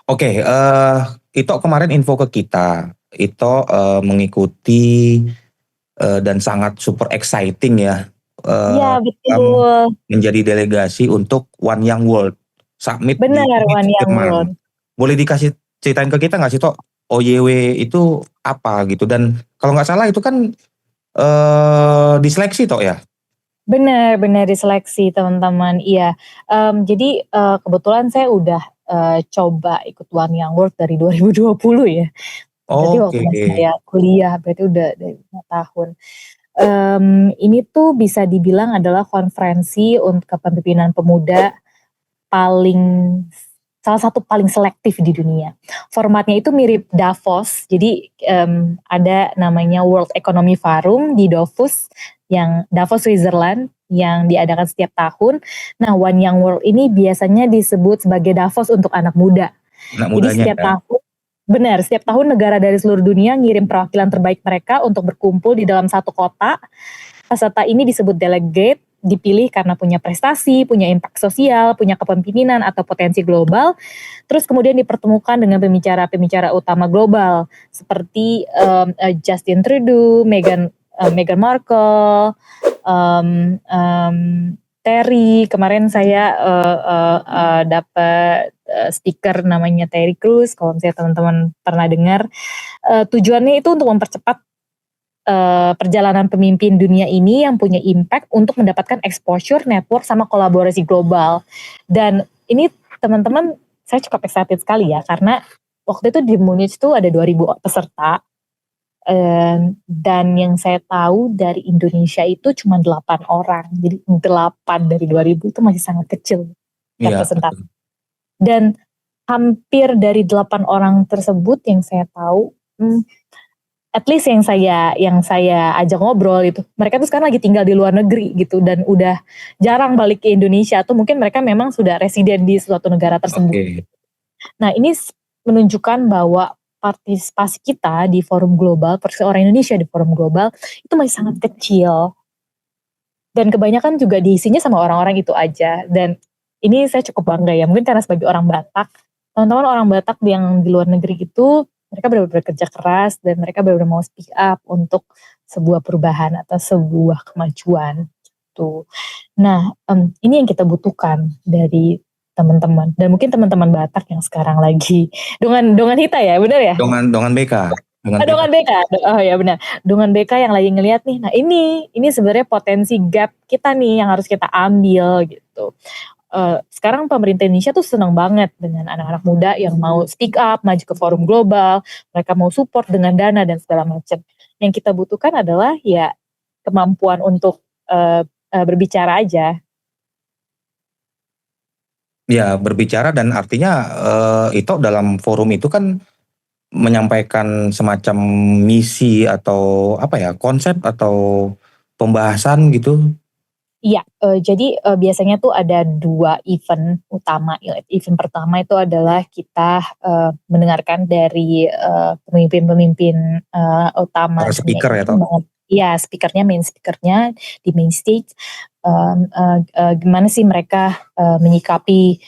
Oke, itu kemarin info ke kita, itu mengikuti dan sangat super exciting ya, Iya kamu betul, menjadi delegasi untuk One Young World Summit di benar Munich, One Young Jerman. World. Boleh dikasih ceritain ke kita nggak sih Tok, OYW itu apa gitu, dan kalau nggak salah itu kan diseleksi Tok ya? Benar benar diseleksi teman-teman, iya. Jadi, kebetulan saya udah, coba ikut One Young World dari 2020 ya. Berarti waktu Oke. masih saya kuliah, berarti udah dari 5 tahun. Ini tuh bisa dibilang adalah konferensi untuk kepemimpinan pemuda paling salah satu paling selektif di dunia. Formatnya itu mirip Davos, jadi, ada namanya World Economic Forum di Davos, Switzerland, yang diadakan setiap tahun. Nah, One Young World ini biasanya disebut sebagai Davos untuk anak muda. Anak Jadi mudanya ya? setiap tahun negara dari seluruh dunia ngirim perwakilan terbaik mereka untuk berkumpul di dalam satu kota. Peserta ini disebut delegate, dipilih karena punya prestasi, punya impact sosial, punya kepemimpinan atau potensi global, terus kemudian dipertemukan dengan pembicara-pembicara utama global seperti Justin Trudeau, Meghan Markle, Terry. Kemarin saya dapat speaker namanya Terry Crews, kalau misalnya teman-teman pernah dengar. Tujuannya itu untuk mempercepat perjalanan pemimpin dunia ini yang punya impact untuk mendapatkan exposure, network, sama kolaborasi global. Dan ini teman-teman, saya cukup excited sekali ya, karena waktu itu di Munich tuh ada 2.000 peserta, dan yang saya tahu dari Indonesia itu cuma 8 orang. Jadi 8 dari 2.000 itu masih sangat kecil Iya, representasi. betul. Dan hampir dari 8 orang tersebut yang saya tahu, at least yang saya ajak ngobrol itu, mereka tuh sekarang lagi tinggal di luar negeri gitu, dan udah jarang balik ke Indonesia, atau mungkin mereka memang sudah residen di suatu negara tersebut. Oke. Nah, ini menunjukkan bahwa partisipasi kita di forum global, orang Indonesia di forum global itu masih sangat kecil, dan kebanyakan juga diisinya sama orang-orang itu aja. Dan ini saya cukup bangga ya, mungkin karena sebagai orang Batak, teman-teman orang Batak yang di luar negeri itu mereka benar-benar kerja keras, dan mereka benar-benar mau speak up untuk sebuah perubahan atau sebuah kemajuan gitu. Nah, ini yang kita butuhkan dari teman-teman, dan mungkin teman-teman Batak yang sekarang lagi dongan hita ya, benar ya? Dongan BK, dongan BK. Dongan BK, oh ya benar, dongan BK yang lagi ngelihat nih. Nah, ini sebenarnya potensi gap kita nih yang harus kita ambil gitu. Sekarang pemerintah Indonesia tuh senang banget dengan anak-anak muda yang mau speak up, maju ke forum global, mereka mau support dengan dana dan segala macam. Yang kita butuhkan adalah ya kemampuan untuk berbicara aja. Ya, berbicara, dan artinya itu dalam forum itu kan menyampaikan semacam misi atau apa ya, konsep atau pembahasan gitu. Iya, jadi biasanya tuh ada 2 event utama. Event pertama itu adalah kita mendengarkan dari pemimpin-pemimpin utama Para dunia speaker ya toh. ini. Iya, main speakernya di main stage. Gimana sih mereka menyikapi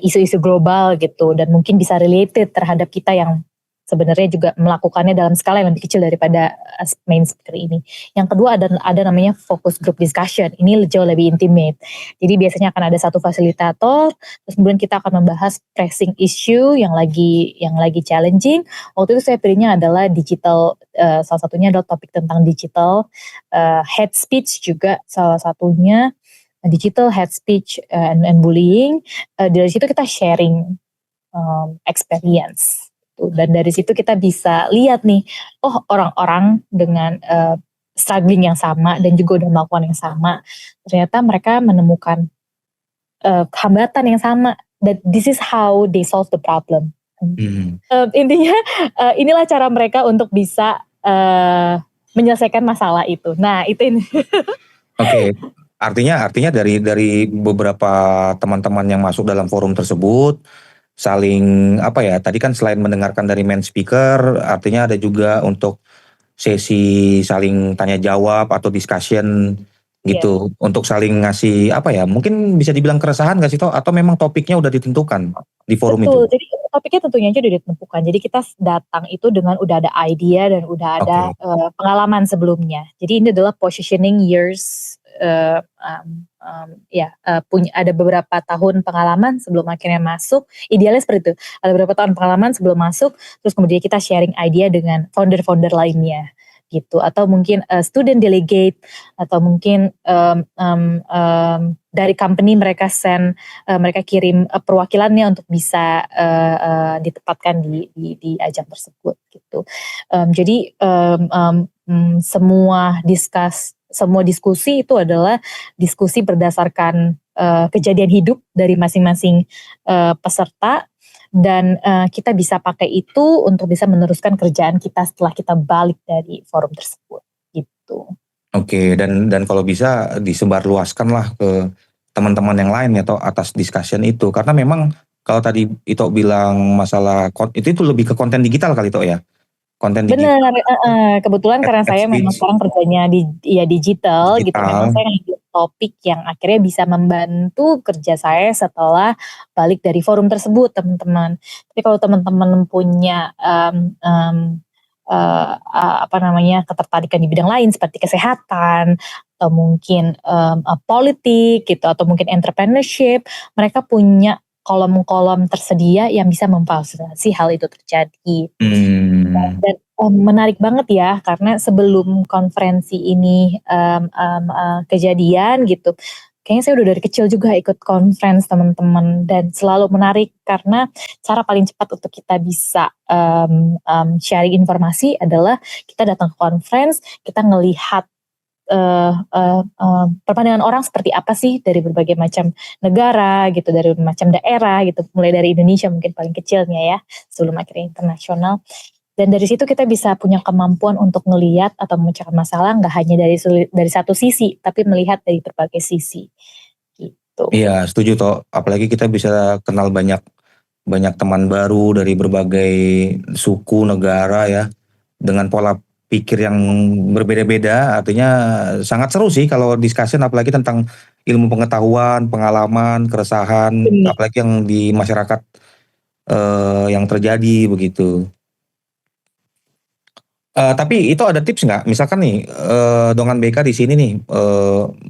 isu-isu global gitu, dan mungkin bisa related terhadap kita yang sebenarnya juga melakukannya dalam skala yang lebih kecil daripada main speaker ini. Yang kedua ada namanya focus group discussion. Ini jauh lebih intimate. Jadi biasanya akan ada satu fasilitator, terus kemudian kita akan membahas pressing issue yang lagi challenging. Waktu itu saya pilihnya adalah digital, salah satunya adalah topik tentang digital, hate speech juga salah satunya, digital hate speech and bullying. Dari situ kita sharing experience. Dan dari situ kita bisa lihat nih, oh orang-orang dengan struggling yang sama dan juga udah melakukan yang sama, ternyata mereka menemukan hambatan yang sama, that this is how they solve the problem. Intinya inilah cara mereka untuk bisa menyelesaikan masalah itu. Nah, itu ini. Oke. Artinya dari beberapa teman-teman yang masuk dalam forum tersebut saling apa ya, tadi kan selain mendengarkan dari main speaker, artinya ada juga untuk sesi saling tanya jawab atau discussion gitu, untuk saling ngasih apa ya, mungkin bisa dibilang keresahan gak sih toh, atau memang topiknya udah ditentukan di forum itu? Betul, jadi topiknya tentunya aja udah ditentukan. Jadi kita datang itu dengan udah ada idea dan udah ada Oke. pengalaman sebelumnya. Jadi ini adalah positioning years, punya ada beberapa tahun pengalaman sebelum akhirnya masuk. Idealnya seperti itu. Ada beberapa tahun pengalaman sebelum masuk, terus kemudian kita sharing idea dengan founder-founder lainnya gitu, atau mungkin student delegate, atau mungkin dari company mereka mereka kirim perwakilannya untuk bisa ditempatkan di ajang tersebut gitu. Jadi semua diskusi itu adalah diskusi berdasarkan kejadian hidup dari masing-masing peserta, dan kita bisa pakai itu untuk bisa meneruskan kerjaan kita setelah kita balik dari forum tersebut gitu. Oke, dan kalau bisa disebarluaskanlah ke teman-teman yang lain ya toh atas discussion itu, karena memang kalau tadi Ito bilang masalah itu lebih ke konten digital kali Ito ya, konten digital. Bener, kebetulan karena saya memang sekarang kerjanya di digital gitu, memang saya ngambil topik yang akhirnya bisa membantu kerja saya setelah balik dari forum tersebut, teman-teman. Tapi kalau teman-teman punya ketertarikan di bidang lain seperti kesehatan, atau mungkin politik gitu, atau mungkin entrepreneurship, mereka punya kolom-kolom tersedia yang bisa memfasilitasi hal itu terjadi. Dan Menarik banget ya, karena sebelum konferensi ini kejadian gitu, kayaknya saya udah dari kecil juga ikut conference teman-teman dan selalu menarik karena cara paling cepat untuk kita bisa sharing informasi adalah kita datang ke conference, kita ngelihat perpandangan orang seperti apa sih dari berbagai macam negara gitu, dari macam daerah gitu, mulai dari Indonesia mungkin paling kecilnya ya, sebelum akhirnya internasional. Dan dari situ kita bisa punya kemampuan untuk ngelihat atau memecahkan masalah nggak hanya dari satu sisi, tapi melihat dari berbagai sisi, gitu. Iya, setuju toh. Apalagi kita bisa kenal banyak banyak teman baru dari berbagai suku, negara ya, dengan pola pikir yang berbeda-beda. Artinya sangat seru sih kalau discussion, apalagi tentang ilmu pengetahuan, pengalaman, keresahan, Bener. apalagi yang di masyarakat yang terjadi begitu. Tapi itu ada tips nggak? Misalkan nih, dengan BK di sini nih,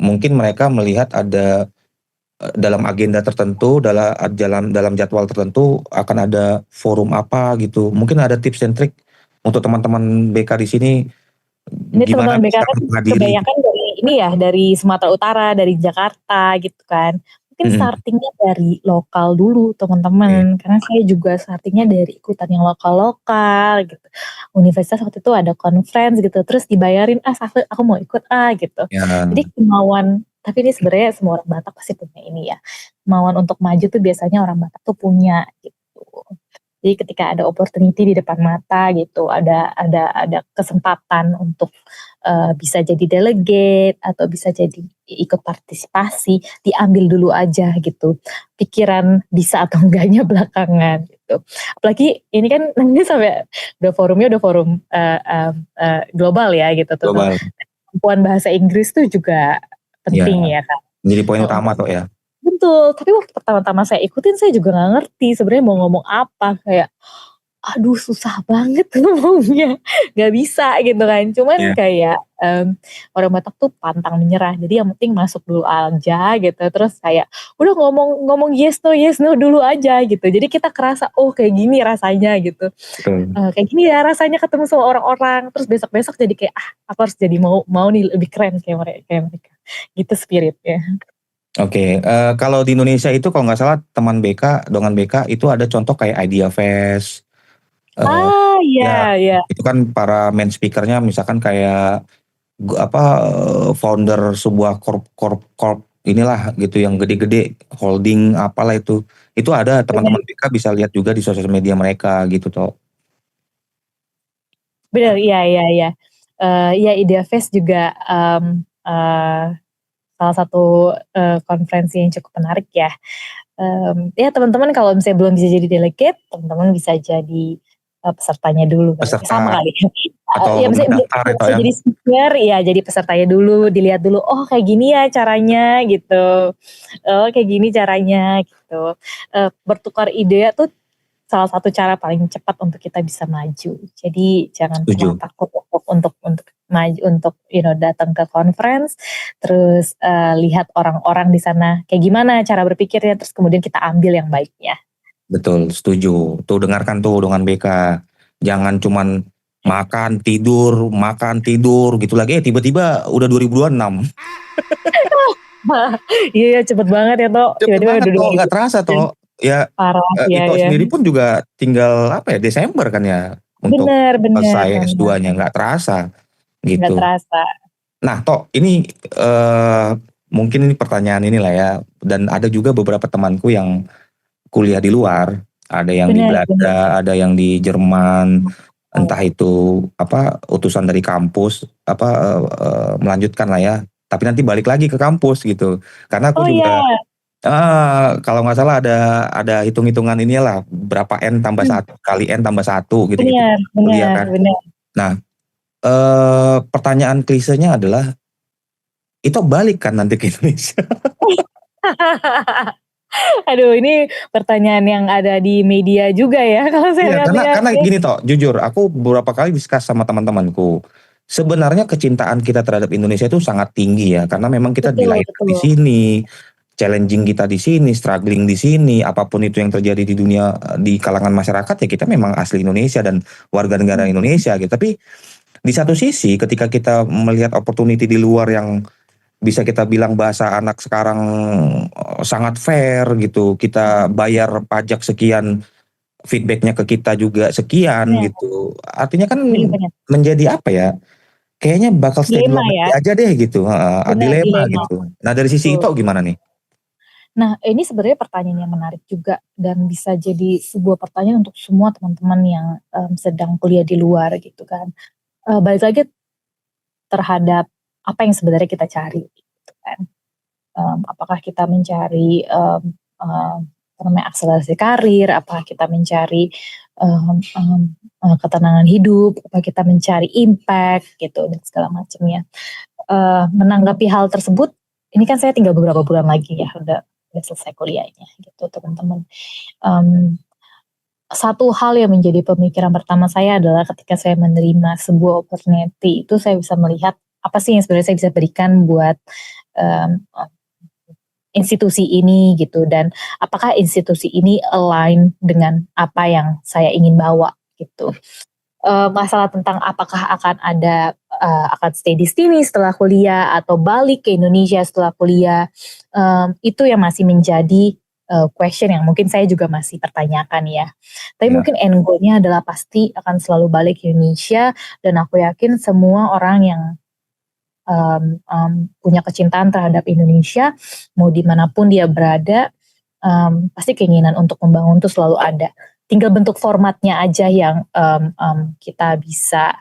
mungkin mereka melihat ada dalam agenda tertentu, dalam jadwal tertentu akan ada forum apa gitu. Mungkin ada tips and trik untuk teman-teman BK di sini Ini gimana teman-teman BK bisa kan menghadiri. kebanyakan dari ini ya, dari Sumatera Utara, dari Jakarta gitu kan. Mungkin Mm-mm. startingnya dari lokal dulu Oke. teman-teman, karena saya juga startingnya dari ikutan yang lokal-lokal gitu. Universitas waktu itu ada conference gitu, terus dibayarin, aku mau ikut gitu. Ya, Jadi kemauan, tapi ini sebenarnya semua orang Batak pasti punya ini ya. Kemauan untuk maju tuh biasanya orang Batak tuh punya gitu. Jadi ketika ada opportunity di depan mata gitu, ada kesempatan untuk bisa jadi delegate atau bisa jadi ikut partisipasi, diambil dulu aja gitu. Pikiran bisa atau enggaknya belakangan gitu. Apalagi ini kan nanti sampai udah forumnya udah forum global ya gitu tuh. global. Kemampuan bahasa Inggris tuh juga Ya, penting ya kan. jadi poin Heeh. utama tuh ya. Betul, tapi waktu pertama-tama saya ikutin saya juga nggak ngerti sebenarnya mau ngomong apa, kayak aduh susah banget ngomongnya, nggak bisa gitu kan. Cuman Iya. kayak orang Batak tuh pantang menyerah, jadi yang penting masuk dulu aja gitu, terus kayak udah ngomong ngomong yes no dulu aja gitu. Jadi kita kerasa, oh kayak gini rasanya gitu, Betul. kayak gini ya rasanya ketemu sama orang-orang, terus besok-besok jadi kayak, aku harus jadi mau mau nih lebih keren kayak mereka, gitu spiritnya. Oke, kalau di Indonesia itu kalau nggak salah teman BK, dengan BK itu ada contoh kayak Idea Fest. eh, Iya Ya, iya. itu kan para main speakernya misalkan kayak apa, founder sebuah korp inilah gitu yang gede-gede, holding apalah itu ada Bener teman-teman BK bisa lihat juga di sosial media mereka gitu toh. bener, iya iya iya. Iya Idea Fest juga, eee, salah satu, konferensi yang cukup menarik ya. Ya teman-teman kalau misalnya belum bisa jadi delegate, teman-teman bisa jadi, pesertanya dulu kali ya, sama Peserta kali ya. atau Ya misalnya belum mendaftar belum itu bisa ya. jadi speaker, ya jadi pesertanya dulu, dilihat dulu, oh kayak gini ya caranya gitu, oh kayak gini caranya gitu. Bertukar ide tuh salah satu cara paling cepat untuk kita bisa maju. Jadi jangan pernah Setuju. takut untuk maju, untuk datang ke conference, terus lihat orang-orang di sana kayak gimana cara berpikirnya, terus kemudian kita ambil yang baiknya. Betul, setuju. Tuh dengarkan tuh dengan BK. Jangan cuman makan tidur gitu lagi. Tiba-tiba udah 2026. Iya ya cepet banget ya Tok, Cepet tiba-tiba banget udah toh, nggak terasa 2023. toh. Ya, Parah, iya Ito ya. sendiri pun juga tinggal apa ya, Desember kan ya untuk Bener bener selesai bener, S2-nya, nggak terasa nggak gitu. terasa. Nah, Tok, ini mungkin ini pertanyaan inilah ya, dan ada juga beberapa temanku yang kuliah di luar, ada yang di Bener bener. Belanda, ada yang di Jerman, entah itu apa utusan dari kampus apa melanjutkan lah ya, tapi nanti balik lagi ke kampus gitu. Karena aku Oh juga iya, kalau nggak salah ada hitung-hitungan inilah berapa N tambah hmm, satu kali N tambah satu gitu-gitu bener kuliah bener kan. bener. Nah, pertanyaan klisenya adalah itu balik kan nanti ke Indonesia. Aduh ini pertanyaan yang ada di media juga ya kalau saya Iya, lihat-lihat karena nih. gini toh, jujur aku beberapa kali diskus sama teman-temanku. Sebenarnya kecintaan kita terhadap Indonesia itu sangat tinggi ya, karena memang kita Betul dilahirkan di betul. sini, challenging kita di sini, struggling di sini, apapun itu yang terjadi di dunia di kalangan masyarakat ya kita memang asli Indonesia dan warga negara Hmm. Indonesia gitu. Tapi di satu sisi ketika kita melihat opportunity di luar yang bisa kita bilang bahasa anak sekarang sangat fair gitu, kita bayar pajak sekian, feedbacknya ke kita juga sekian Ya, gitu. Artinya kan dilema menjadi apa ya? Kayaknya bakal stay di dilema luar negeri ya, aja deh gitu, benar dilema dilema. gitu. Nah dari sisi itu Betul. gimana nih? Nah, ini sebenarnya pertanyaan yang menarik juga dan bisa jadi sebuah pertanyaan untuk semua teman-teman yang sedang kuliah di luar gitu kan. Balik lagi terhadap apa yang sebenarnya kita cari gitu kan. Apakah kita mencari apa namanya akselerasi karir, apakah kita mencari ketenangan hidup, apa kita mencari impact gitu dan segala macamnya. Menanggapi hal tersebut, ini kan saya tinggal beberapa bulan lagi ya, udah selesai kuliahnya gitu teman-teman. Satu hal yang menjadi pemikiran pertama saya adalah ketika saya menerima sebuah opportunity itu saya bisa melihat apa sih yang sebenarnya saya bisa berikan buat um, institusi ini gitu dan apakah institusi ini align dengan apa yang saya ingin bawa gitu. Masalah tentang apakah akan ada akan stay di sini setelah kuliah atau balik ke Indonesia setelah kuliah, itu yang masih menjadi question yang mungkin saya juga masih pertanyakan ya. Tapi Ya, mungkin end goal-nya adalah pasti akan selalu balik ke Indonesia dan aku yakin semua orang yang punya kecintaan terhadap Indonesia, mau dimanapun dia berada, pasti keinginan untuk membangun itu selalu ada. Tinggal bentuk formatnya aja yang kita bisa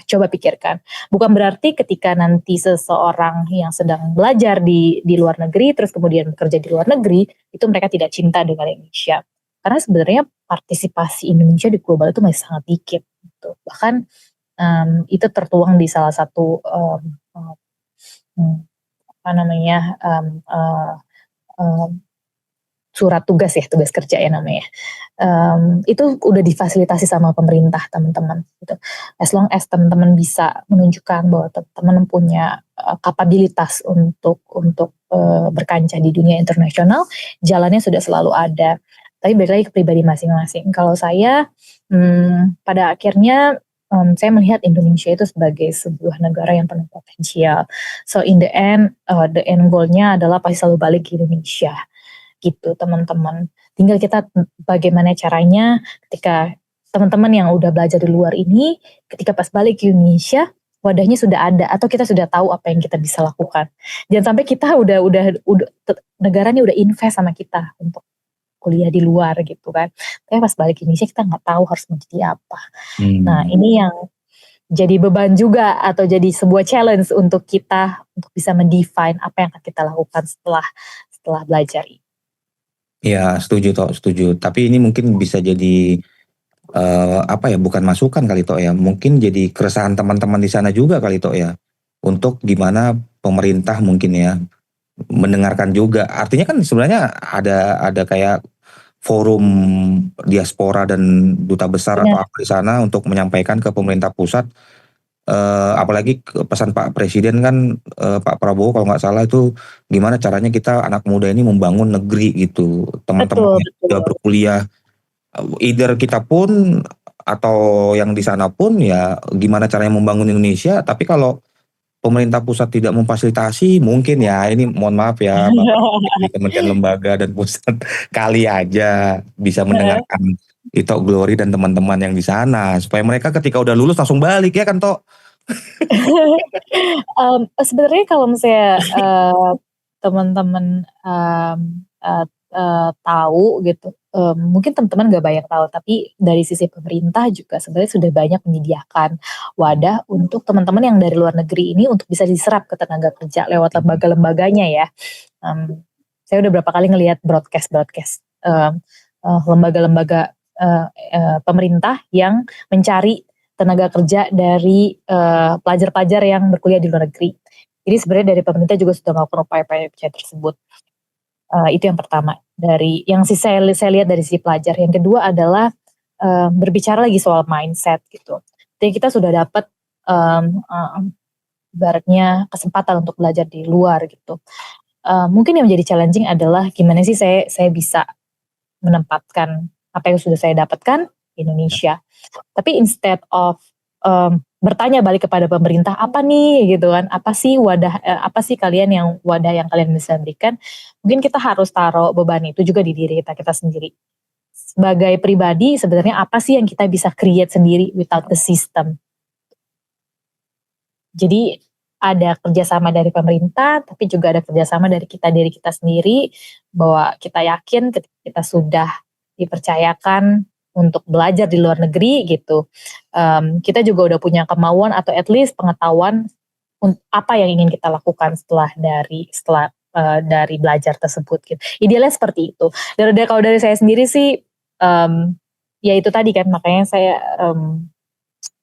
coba pikirkan. Bukan berarti ketika nanti seseorang yang sedang belajar di luar negeri, terus kemudian bekerja di luar negeri, itu mereka tidak cinta dengan Indonesia. Karena sebenarnya partisipasi Indonesia di global itu masih sangat dikit. Gitu. Bahkan itu tertuang di salah satu apa namanya surat tugas ya, tugas kerja ya namanya. Itu udah difasilitasi sama pemerintah teman-teman gitu. As long as teman-teman bisa menunjukkan bahwa teman-teman punya kapabilitas untuk berkancah di dunia internasional, jalannya sudah selalu ada. Tapi balik lagi ke pribadi masing-masing. Kalau saya pada akhirnya saya melihat Indonesia itu sebagai sebuah negara yang penuh potensial. So in the end goal-nya adalah pasti selalu balik ke Indonesia gitu teman-teman. Tinggal kita bagaimana caranya ketika teman-teman yang udah belajar di luar ini, ketika pas balik ke Indonesia, wadahnya sudah ada atau kita sudah tahu apa yang kita bisa lakukan. Jangan sampai kita udah negaranya udah invest sama kita untuk kuliah di luar gitu kan. Tapi pas balik ke Indonesia kita nggak tahu harus menjadi apa. Nah ini yang jadi beban juga atau jadi sebuah challenge untuk kita untuk bisa mendefine apa yang akan kita lakukan setelah belajar ini. ya setuju toh, setuju. Tapi ini mungkin bisa jadi apa ya? Bukan masukan kali toh ya. Mungkin jadi keresahan teman-teman di sana juga kali toh ya. Untuk gimana pemerintah mungkin ya mendengarkan juga. Artinya kan sebenarnya ada kayak forum diaspora dan duta besar atau Benar, apa di sana untuk menyampaikan ke pemerintah pusat. Apalagi pesan Pak Presiden kan Pak Prabowo kalau nggak salah itu gimana caranya kita anak muda ini membangun negeri gitu. Teman-teman betul yang sudah betul. berkuliah, either kita pun atau yang di sana pun ya gimana caranya membangun Indonesia. Tapi kalau pemerintah pusat tidak memfasilitasi, mungkin ya ini mohon maaf ya Bapak di kementerian lembaga dan pusat kali aja bisa mendengarkan Ito Glory dan teman-teman yang di sana supaya mereka ketika udah lulus langsung balik ya kan Tok? Sebenarnya kalau misalnya teman-teman tahu gitu, mungkin teman-teman nggak banyak tahu, tapi dari sisi pemerintah juga sebenarnya sudah banyak menyediakan wadah untuk teman-teman yang dari luar negeri ini untuk bisa diserap ke tenaga kerja lewat lembaga-lembaganya ya. Saya udah berapa kali ngelihat broadcast lembaga-lembaga pemerintah yang mencari tenaga kerja dari pelajar-pelajar yang berkuliah di luar negeri. Jadi sebenarnya dari pemerintah juga sudah melakukan upaya-upaya tersebut. Itu yang pertama dari yang saya lihat dari sisi pelajar. Yang kedua adalah berbicara lagi soal mindset gitu. Jadi kita sudah dapat ibaratnya kesempatan untuk belajar di luar gitu. mungkin yang menjadi challenging adalah gimana sih saya bisa menempatkan apa yang sudah saya dapatkan di Indonesia. Tapi instead of bertanya balik kepada pemerintah, apa nih gitu kan, apa sih apa sih wadah yang kalian bisa berikan, mungkin kita harus taruh beban itu juga di diri kita sendiri. Sebagai pribadi sebenarnya apa sih yang kita bisa create sendiri without the system. Jadi ada kerjasama dari pemerintah, tapi juga ada kerjasama dari diri kita sendiri, bahwa kita yakin ketika kita sudah dipercayakan untuk belajar di luar negeri gitu, kita juga udah punya kemauan atau at least pengetahuan apa yang ingin kita lakukan setelah dari belajar tersebut gitu. Idealnya seperti itu. Kalau dari saya sendiri sih, ya itu tadi kan, makanya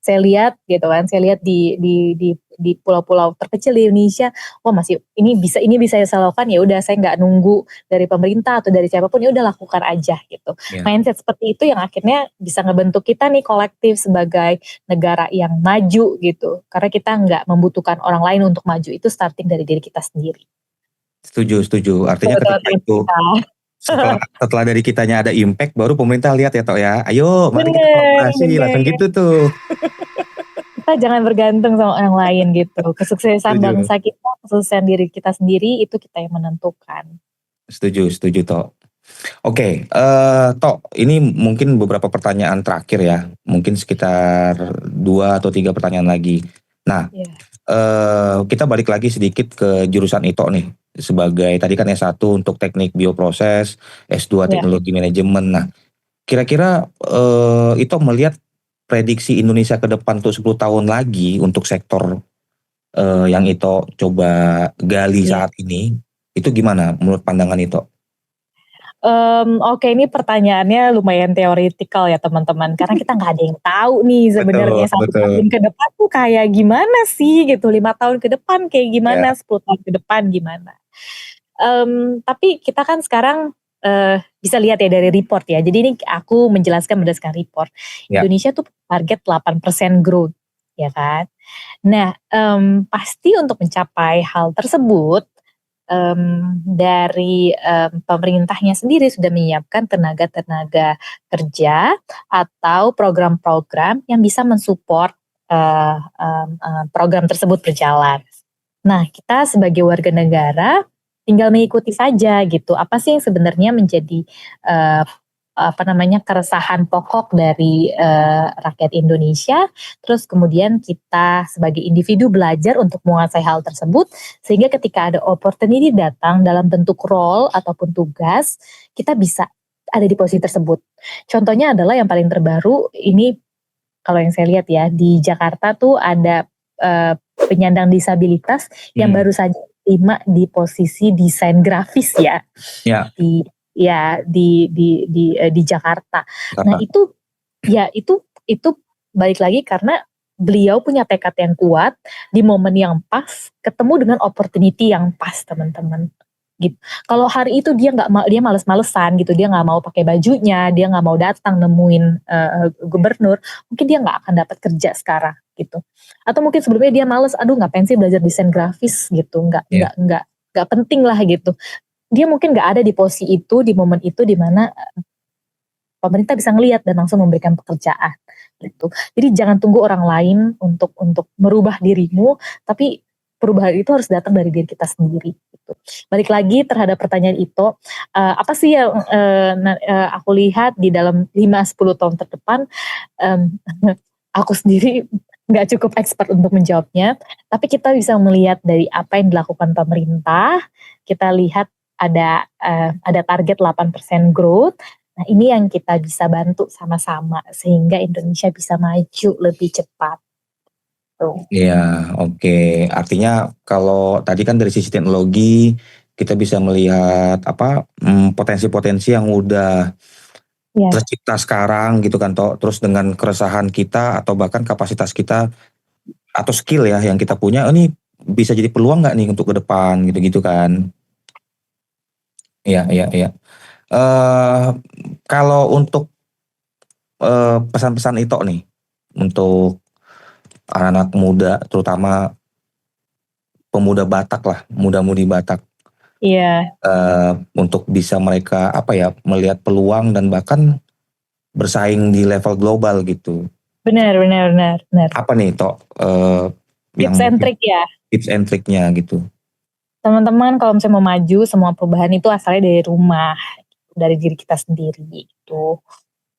saya lihat gitu kan, saya lihat di pulau-pulau terkecil di Indonesia, wah masih ini bisa saya lakukan, ya udah saya nggak nunggu dari pemerintah atau dari siapapun, ya udah lakukan aja gitu. Ya. Mindset seperti itu yang akhirnya bisa ngebentuk kita nih kolektif sebagai negara yang maju gitu, karena kita nggak membutuhkan orang lain untuk maju, itu starting dari diri kita sendiri. Setuju. Artinya ketika itu setelah dari kitanya ada impact, baru pemerintah lihat ya Tok ya, ayo mari kita kolaborasi, langsung gitu tuh. Kita jangan bergantung sama orang lain gitu. Kesuksesan bangsa kita, kesuksesan diri kita sendiri, itu kita yang menentukan. Setuju Tok. Oke, Tok, ini mungkin beberapa pertanyaan terakhir ya, mungkin sekitar 2 atau 3 pertanyaan lagi. Nah, kita balik lagi sedikit ke jurusan Ito nih, sebagai tadi kan S1 untuk teknik bioproses, S2 teknologi manajemen. Nah, kira-kira Ito melihat prediksi Indonesia ke depan tuh 10 tahun lagi untuk sektor yang Ito coba gali saat ini, itu gimana menurut pandangan Ito? Oke, ini pertanyaannya lumayan teoretikal ya teman-teman, karena kita nggak ada yang tahu nih sebenarnya 1 tahun ke depan tuh kayak gimana sih gitu, 5 tahun ke depan kayak gimana, 10 tahun ke depan gimana. Tapi kita kan sekarang bisa lihat ya dari report ya, jadi ini aku menjelaskan berdasarkan report. Indonesia tuh target 8% growth, ya kan. Nah, pasti untuk mencapai hal tersebut, dari pemerintahnya sendiri sudah menyiapkan tenaga-tenaga kerja atau program-program yang bisa mensupport program tersebut berjalan. Nah, kita sebagai warga negara tinggal mengikuti saja gitu. Apa sih yang sebenarnya menjadi keresahan pokok dari rakyat Indonesia, terus kemudian kita sebagai individu belajar untuk menguasai hal tersebut, sehingga ketika ada opportunity datang dalam bentuk role ataupun tugas, kita bisa ada di posisi tersebut. Contohnya adalah yang paling terbaru ini, kalau yang saya lihat ya, di Jakarta tuh ada penyandang disabilitas yang baru saja terima di posisi desain grafis ya. Di Jakarta. Nah itu balik lagi karena beliau punya tekad yang kuat di momen yang pas, ketemu dengan opportunity yang pas teman-teman. Gitu. Kalau hari itu dia males-malesan gitu, dia nggak mau pakai bajunya, dia nggak mau datang nemuin gubernur, mungkin dia nggak akan dapat kerja sekarang gitu. Atau mungkin sebelumnya dia males, aduh ngapain sih belajar desain grafis gitu, nggak penting lah gitu. Dia mungkin nggak ada di posisi itu, di momen itu, di mana pemerintah bisa ngelihat dan langsung memberikan pekerjaan gitu. Jadi jangan tunggu orang lain untuk merubah dirimu, tapi perubahan itu harus datang dari diri kita sendiri gitu. Balik lagi terhadap pertanyaan itu, apa sih yang aku lihat di dalam 5-10 tahun ke depan, aku sendiri nggak cukup expert untuk menjawabnya, tapi kita bisa melihat dari apa yang dilakukan pemerintah, kita lihat ada target 8% growth. Nah, ini yang kita bisa bantu sama-sama sehingga Indonesia bisa maju lebih cepat. Iya, oke. Artinya kalau tadi kan dari sisi teknologi kita bisa melihat potensi-potensi yang udah tercipta sekarang gitu kan Tok. Terus dengan keresahan kita atau bahkan kapasitas kita atau skill ya yang kita punya, ini bisa jadi peluang nggak nih untuk ke depan gitu-gitu kan. Iya. Kalau untuk pesan-pesan itu nih untuk anak-anak muda, terutama pemuda Batak lah, muda-mudi Batak, Iya, Untuk bisa mereka apa ya, melihat peluang dan bahkan bersaing di level global gitu. benar benar benar benar. Apa nih Tok, yang Tips and mungkin trick ya. tips and triknya gitu? Teman-teman kalau misalnya mau maju, semua perubahan itu asalnya dari rumah, dari diri kita sendiri gitu.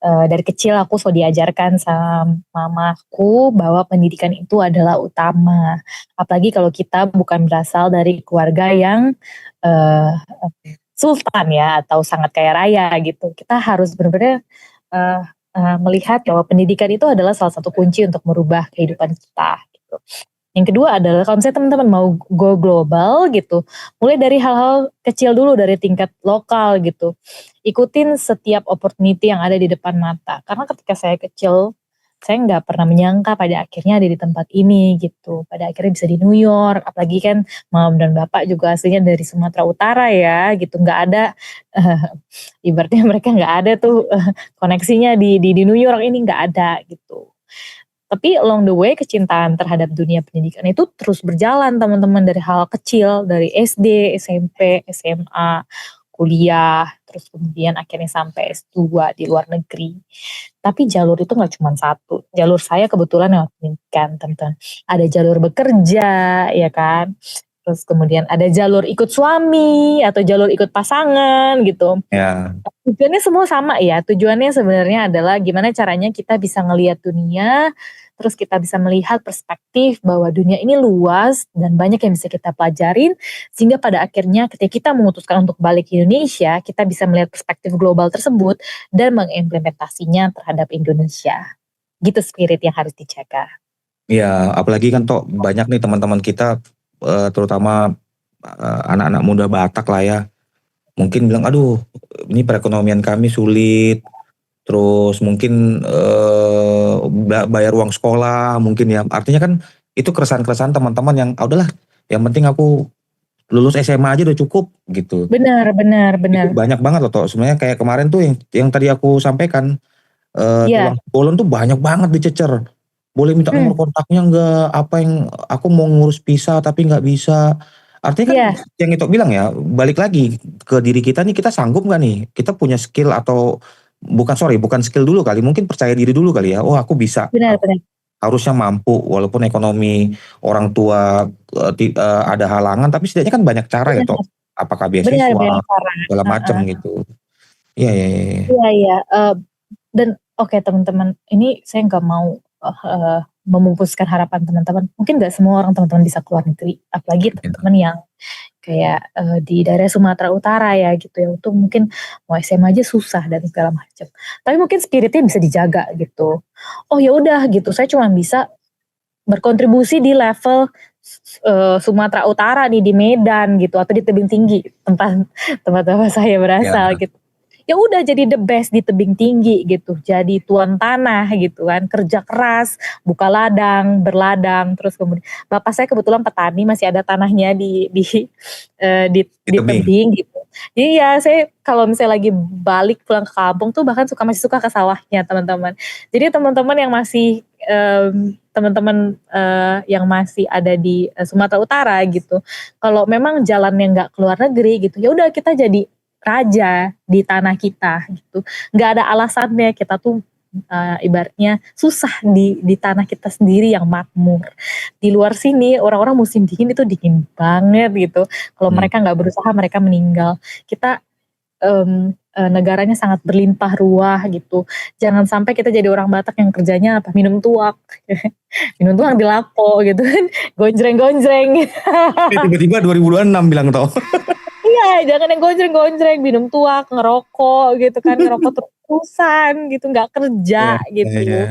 Dari kecil aku selalu diajarkan sama mamaku bahwa pendidikan itu adalah utama. Apalagi kalau kita bukan berasal dari keluarga yang uh, sultan ya atau sangat kaya raya gitu. Kita harus benar-benar uh, melihat bahwa pendidikan itu adalah salah satu kunci untuk merubah kehidupan kita gitu. Yang kedua adalah kalau misalnya teman-teman mau go global gitu, mulai dari hal-hal kecil dulu dari tingkat lokal gitu. Ikutin setiap opportunity yang ada di depan mata. Karena ketika saya kecil, saya nggak pernah menyangka pada akhirnya ada di tempat ini gitu. Pada akhirnya bisa di New York, apalagi kan mam dan bapak juga aslinya dari Sumatera Utara ya gitu. Nggak ada, ibaratnya mereka nggak ada tuh koneksinya di New York ini nggak ada gitu. Tapi along the way kecintaan terhadap dunia pendidikan itu terus berjalan teman-teman dari hal kecil, dari SD, SMP, SMA, kuliah, terus kemudian akhirnya sampai S2 di luar negeri. Tapi jalur itu nggak cuma satu. Jalur saya kebetulan lewat pendidikan, teman-teman. Ada jalur bekerja, ya kan. Terus kemudian ada jalur ikut suami atau jalur ikut pasangan gitu. Ya, Tujuannya semua sama ya. Tujuannya sebenarnya adalah gimana caranya kita bisa ngelihat dunia, terus kita bisa melihat perspektif bahwa dunia ini luas dan banyak yang bisa kita pelajarin, sehingga pada akhirnya ketika kita memutuskan untuk balik ke Indonesia, kita bisa melihat perspektif global tersebut dan mengimplementasinya terhadap Indonesia. Gitu spirit yang harus dijaga. ya apalagi kan Tok banyak nih teman-teman kita, terutama anak-anak muda Batak lah ya, mungkin bilang, aduh ini perekonomian kami sulit, terus mungkin bayar uang sekolah mungkin ya. Artinya kan itu keresahan-keresahan teman-teman yang udahlah, yang penting aku lulus SMA aja udah cukup gitu. Benar, benar, Itu benar. banyak banget loh Tok. Sebenarnya kayak kemarin tuh yang tadi aku sampaikan, Iya. tulang bolon tuh banyak banget dicecer. Boleh minta nomor Hmm, kontaknya nggak? Apa yang aku mau ngurus visa tapi nggak bisa. Artinya kan iya, yang itu bilang ya, balik lagi ke diri kita nih, kita sanggup nggak nih? Kita punya skill atau bukan skill dulu kali, mungkin percaya diri dulu kali ya. Oh aku bisa, benar, benar. harusnya mampu walaupun ekonomi orang tua ada halangan, tapi setidaknya kan banyak cara ya Benar, toh. Apakah benar, beasiswa benar, Farah. segala macam Heeh. gitu. Iya iya iya. Iya. Iya, iya. Dan oke teman-teman, ini saya nggak mau memupuskan harapan teman-teman. Mungkin nggak semua orang teman-teman bisa keluar negeri, apalagi teman-teman yang kayak di daerah Sumatera Utara ya gitu ya. Untuk mungkin mau SMA aja susah dan segala macam. Tapi mungkin spiritnya bisa dijaga gitu. Oh ya udah gitu, saya cuma bisa berkontribusi di level Sumatera Utara nih di Medan gitu atau di tebing tinggi tempat tempat bapak saya Ya, berasal gitu. Ya udah jadi the best di tebing tinggi gitu, jadi tuan tanah gitu kan, kerja keras, buka ladang, berladang, terus kemudian bapak saya kebetulan petani masih ada tanahnya di tebing. tebing gitu. Jadi ya saya kalau misalnya lagi balik pulang ke kampung tuh bahkan masih suka ke sawahnya teman-teman. Jadi teman-teman yang masih teman-teman yang masih ada di Sumatera Utara gitu. Kalau memang jalannya nggak keluar negeri gitu, ya udah kita jadi raja di tanah kita gitu. Nggak ada alasannya kita tuh ibaratnya susah di tanah kita sendiri yang makmur. Di luar sini orang-orang musim dingin itu dingin banget gitu. Kalau Hmm. mereka nggak berusaha mereka meninggal. Kita negaranya sangat berlimpah ruah gitu. Jangan sampai kita jadi orang Batak yang kerjanya apa minum tuak, minum tuak di lapo gitu kan, gonjreng-gonjreng. Tiba-tiba 2026 bilang toh. Iya, jangan yang gonjreng-gonjreng, minum tuak, ngerokok gitu kan, ngerokok terus-terusan gitu, nggak kerja Iya iya gitu. iya.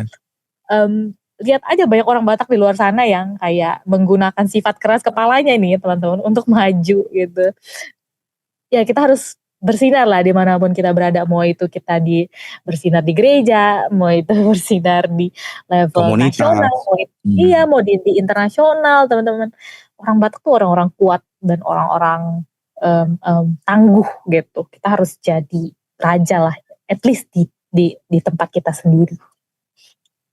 Lihat aja banyak orang Batak di luar sana yang kayak menggunakan sifat keras kepalanya nih teman-teman untuk maju gitu. Ya kita harus bersinar lah dimanapun kita berada, mau itu kita bersinar di gereja, mau itu bersinar di level nasional, Komunitas. iya Hmm. mau di internasional teman-teman. Orang Batak tuh orang-orang kuat dan orang-orang tangguh gitu. Kita harus jadi raja lah, at least di tempat kita sendiri.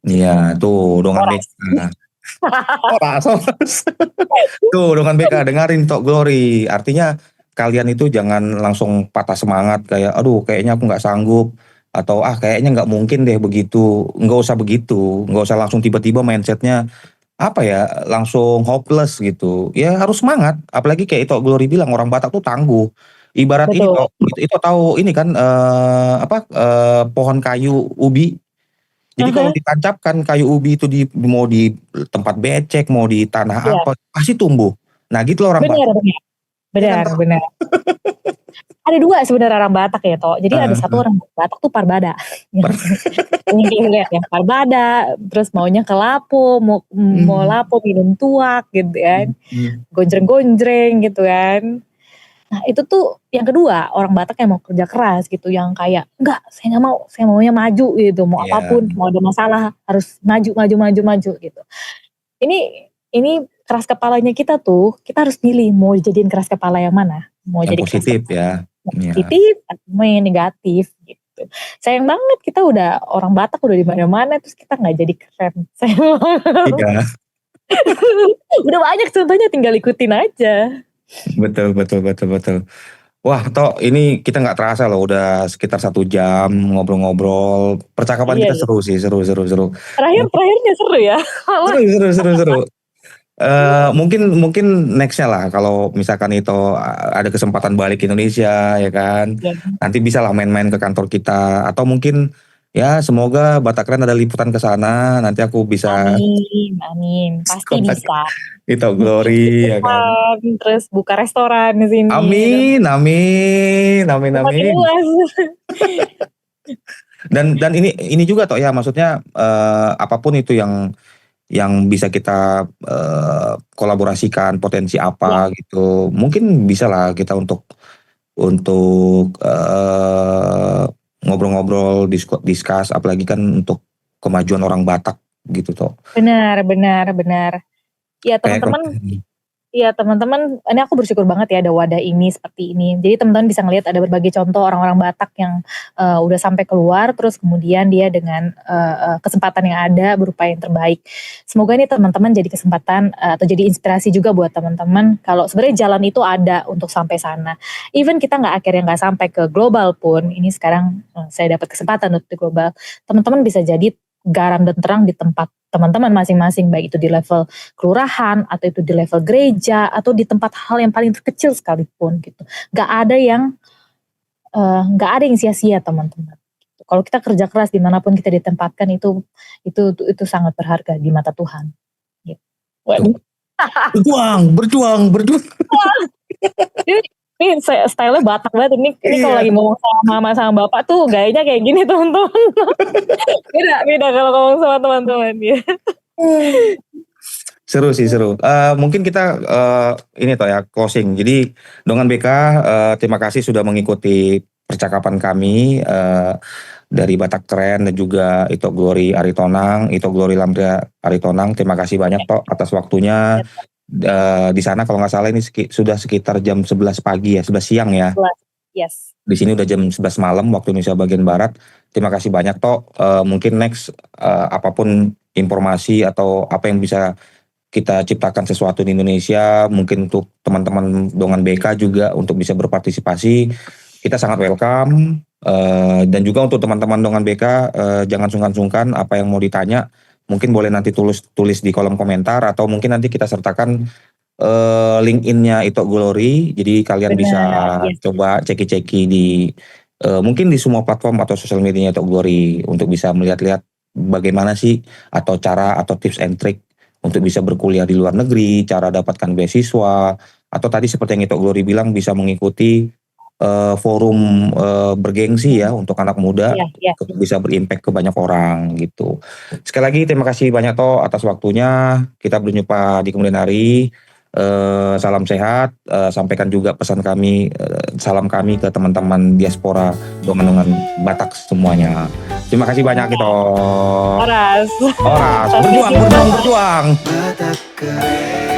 Iya, tuh dongan Oras. BK. Oh, Rasos. Tuh dongan BK dengerin Tok Glory. Artinya kalian itu jangan langsung patah semangat kayak, "Aduh kayaknya aku nggak sanggup," atau, "Ah kayaknya nggak mungkin deh begitu." Nggak usah begitu, nggak usah langsung tiba-tiba mindsetnya apa ya, langsung hopeless gitu. Ya harus semangat, apalagi kayak Ito Glory bilang orang Batak tuh tangguh. Ibarat ini Betul. Tok, Ito tahu ini kan, pohon kayu ubi. Jadi kalau Aha, ditancapkan kayu ubi itu mau di tempat becek, mau di tanah iya, apa, pasti tumbuh. Nah gitu loh orang benar Batak, benar. ya kan Benar Tok? benar. Ada 2 sebenarnya orang Batak ya, Tok. Jadi ada satu Heeh, orang Batak tuh Parbada, yang yang lihat yang Parbada, terus maunya ke Lapo, mau mhm, Lapo minum tuak gitu kan, mhm. gonjreng-gonjreng gitu kan. Nah itu tuh yang kedua, orang Batak yang mau kerja keras gitu, yang kayak, "Enggak, saya nggak mau, saya maunya maju," gitu, mau Iya, apapun, mau ada masalah harus maju maju maju maju gitu. Ini keras kepalanya kita tuh, kita harus pilih mau dijadiin keras kepala yang mana, mau yang jadi keras positif kepala ya, yang iya, positif atau mau yang negatif gitu. Sayang banget kita udah orang Batak udah di mana-mana terus kita nggak jadi keren. Sayang banget. iya, Udah banyak contohnya tinggal ikutin aja. betul betul betul betul. Wah Tok, ini kita nggak terasa loh udah sekitar 1 jam ngobrol-ngobrol. Percakapan Iya kita iya. seru sih, seru seru seru. Mungkin Terakhirnya seru ya malah. seru seru seru seru. Mungkin mungkin next-nya lah kalau misalkan itu ada kesempatan balik ke Indonesia ya kan. Ya, Nanti bisa lah main-main ke kantor kita atau mungkin ya semoga Batakren ada liputan ke sana. Nanti aku bisa amin amin, pasti kontak bisa. itu Glory ya kan. Liputan, terus buka restoran di sini, terus Amin, amin, amin, semakin amin. luas. Dan ini juga toh ya maksudnya apapun itu yang bisa kita kolaborasikan potensi Ya, apa gitu. Mungkin bisa lah kita untuk ngobrol-ngobrol, discuss, apalagi kan untuk kemajuan orang Batak gitu toh. benar benar benar. Ya Kayak teman-teman. Iya teman-teman, ini aku bersyukur banget ya ada wadah ini seperti ini. Jadi teman-teman bisa ngelihat ada berbagai contoh orang-orang Batak yang udah sampai keluar, terus kemudian dia dengan kesempatan yang ada berupaya yang terbaik. Semoga ini teman-teman jadi kesempatan atau jadi inspirasi juga buat teman-teman. Kalau sebenarnya jalan itu ada untuk sampai sana. Even kita akhirnya nggak sampai ke global pun, ini sekarang saya dapat kesempatan untuk di global. Teman-teman bisa jadi garam dan terang di tempat teman-teman masing-masing, baik itu di level kelurahan atau itu di level gereja atau di tempat hal yang paling terkecil sekalipun gitu. Gak ada yang nggak ada yang sia-sia teman-teman. Gitu. Kalau kita kerja keras dimanapun kita ditempatkan itu sangat berharga di mata Tuhan. Gitu. tuh, Waduh. berjuang, berjuang, berjuang. Ini style-nya Batak banget ini kalau Iya. lagi ngomong sama mama sama bapak tuh gayanya kayak gini teman-teman. Beda kalau ngomong sama teman-teman ya. Seru sih seru. Mungkin kita ini toh ya closing. Jadi Dongan BK terima kasih sudah mengikuti percakapan kami dari Batak Tren dan juga Ito Glory Aritonang, Ito Glory Lamria Aritonang. Terima kasih banyak Tok atas waktunya. Di sana kalau nggak salah ini sudah sekitar jam 11 pagi ya, 11 siang ya. Yes. Di sini udah jam 11 malam waktu Indonesia bagian barat. Terima kasih banyak Tok. Mungkin next apapun informasi atau apa yang bisa kita ciptakan sesuatu di Indonesia, mungkin untuk teman-teman Dongan BK juga untuk bisa berpartisipasi, kita sangat welcome. Dan juga untuk teman-teman Dongan BK, jangan sungkan-sungkan apa yang mau ditanya, mungkin boleh nanti tulis di kolom komentar atau mungkin nanti kita sertakan LinkedIn-nya Ito Glory, jadi kalian bisa Benar. Yes. coba ceki-ceki di mungkin di semua platform atau sosial medianya Ito Glory untuk bisa melihat-lihat bagaimana sih atau cara atau tips and trick untuk bisa berkuliah di luar negeri, cara dapatkan beasiswa, atau tadi seperti yang Ito Glory bilang bisa mengikuti forum bergengsi ya untuk anak muda Iya, iya. untuk bisa berimpact ke banyak orang gitu. Sekali lagi terima kasih banyak toh atas waktunya. Kita berjumpa di kemudian hari. Salam sehat. Sampaikan juga pesan kami, salam kami ke teman-teman diaspora Dongan-Dongan Batak semuanya. Terima kasih banyak itu. Horas. Oras, Sampai berjuang, jumpa. berjuang, berjuang. Batak keren.